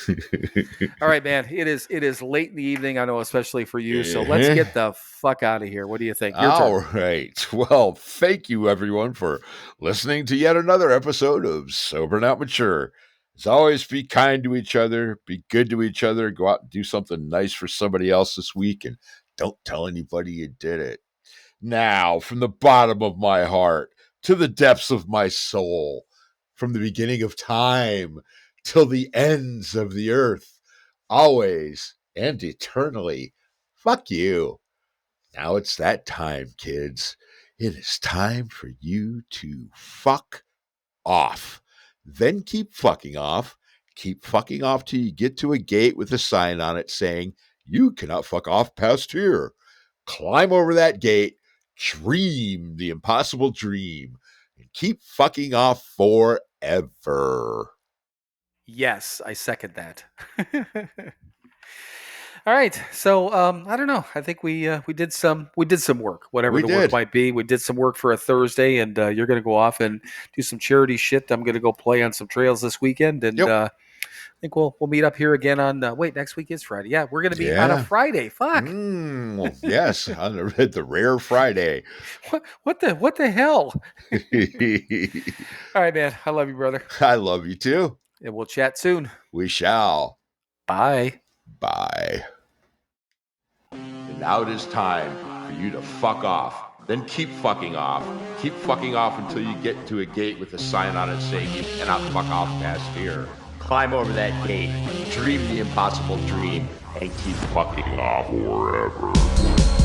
all right, man. It is late in the evening. I know, especially for you. So let's get the fuck out of here. What do you think? Your All turn. right. Well, thank you, everyone, for listening to yet another episode of Sober Not Mature. As always, be kind to each other, be good to each other, go out and do something nice for somebody else this week, and don't tell anybody you did it. Now, from the bottom of my heart to the depths of my soul, from the beginning of time till the ends of the earth, always and eternally, fuck you. Now it's that time, kids. It is time for you to fuck off. Then keep fucking off. Keep fucking off till you get to a gate with a sign on it saying, you cannot fuck off past here. Climb over that gate, dream the impossible dream, and keep fucking off forever. Yes, I second that. All right, so I don't know. I think we did some work, whatever We the work did. might be. We did some work for a Thursday, and you're going to go off and do some charity shit. I'm going to go play on some trails this weekend, and Yep. I think we'll meet up here again on. Wait, next week is Friday. Yeah, we're going to be on a Yeah. Friday. Fuck. Yes, on the rare Friday. What the hell? All right, man. I love you, brother, I love you too. and we'll chat soon. We shall. Bye. Bye. And now it is time for you to fuck off. Then keep fucking off. Keep fucking off until you get to a gate with a sign on it saying you cannot fuck off past here. Climb over that gate, dream the impossible dream, and keep fucking off forever.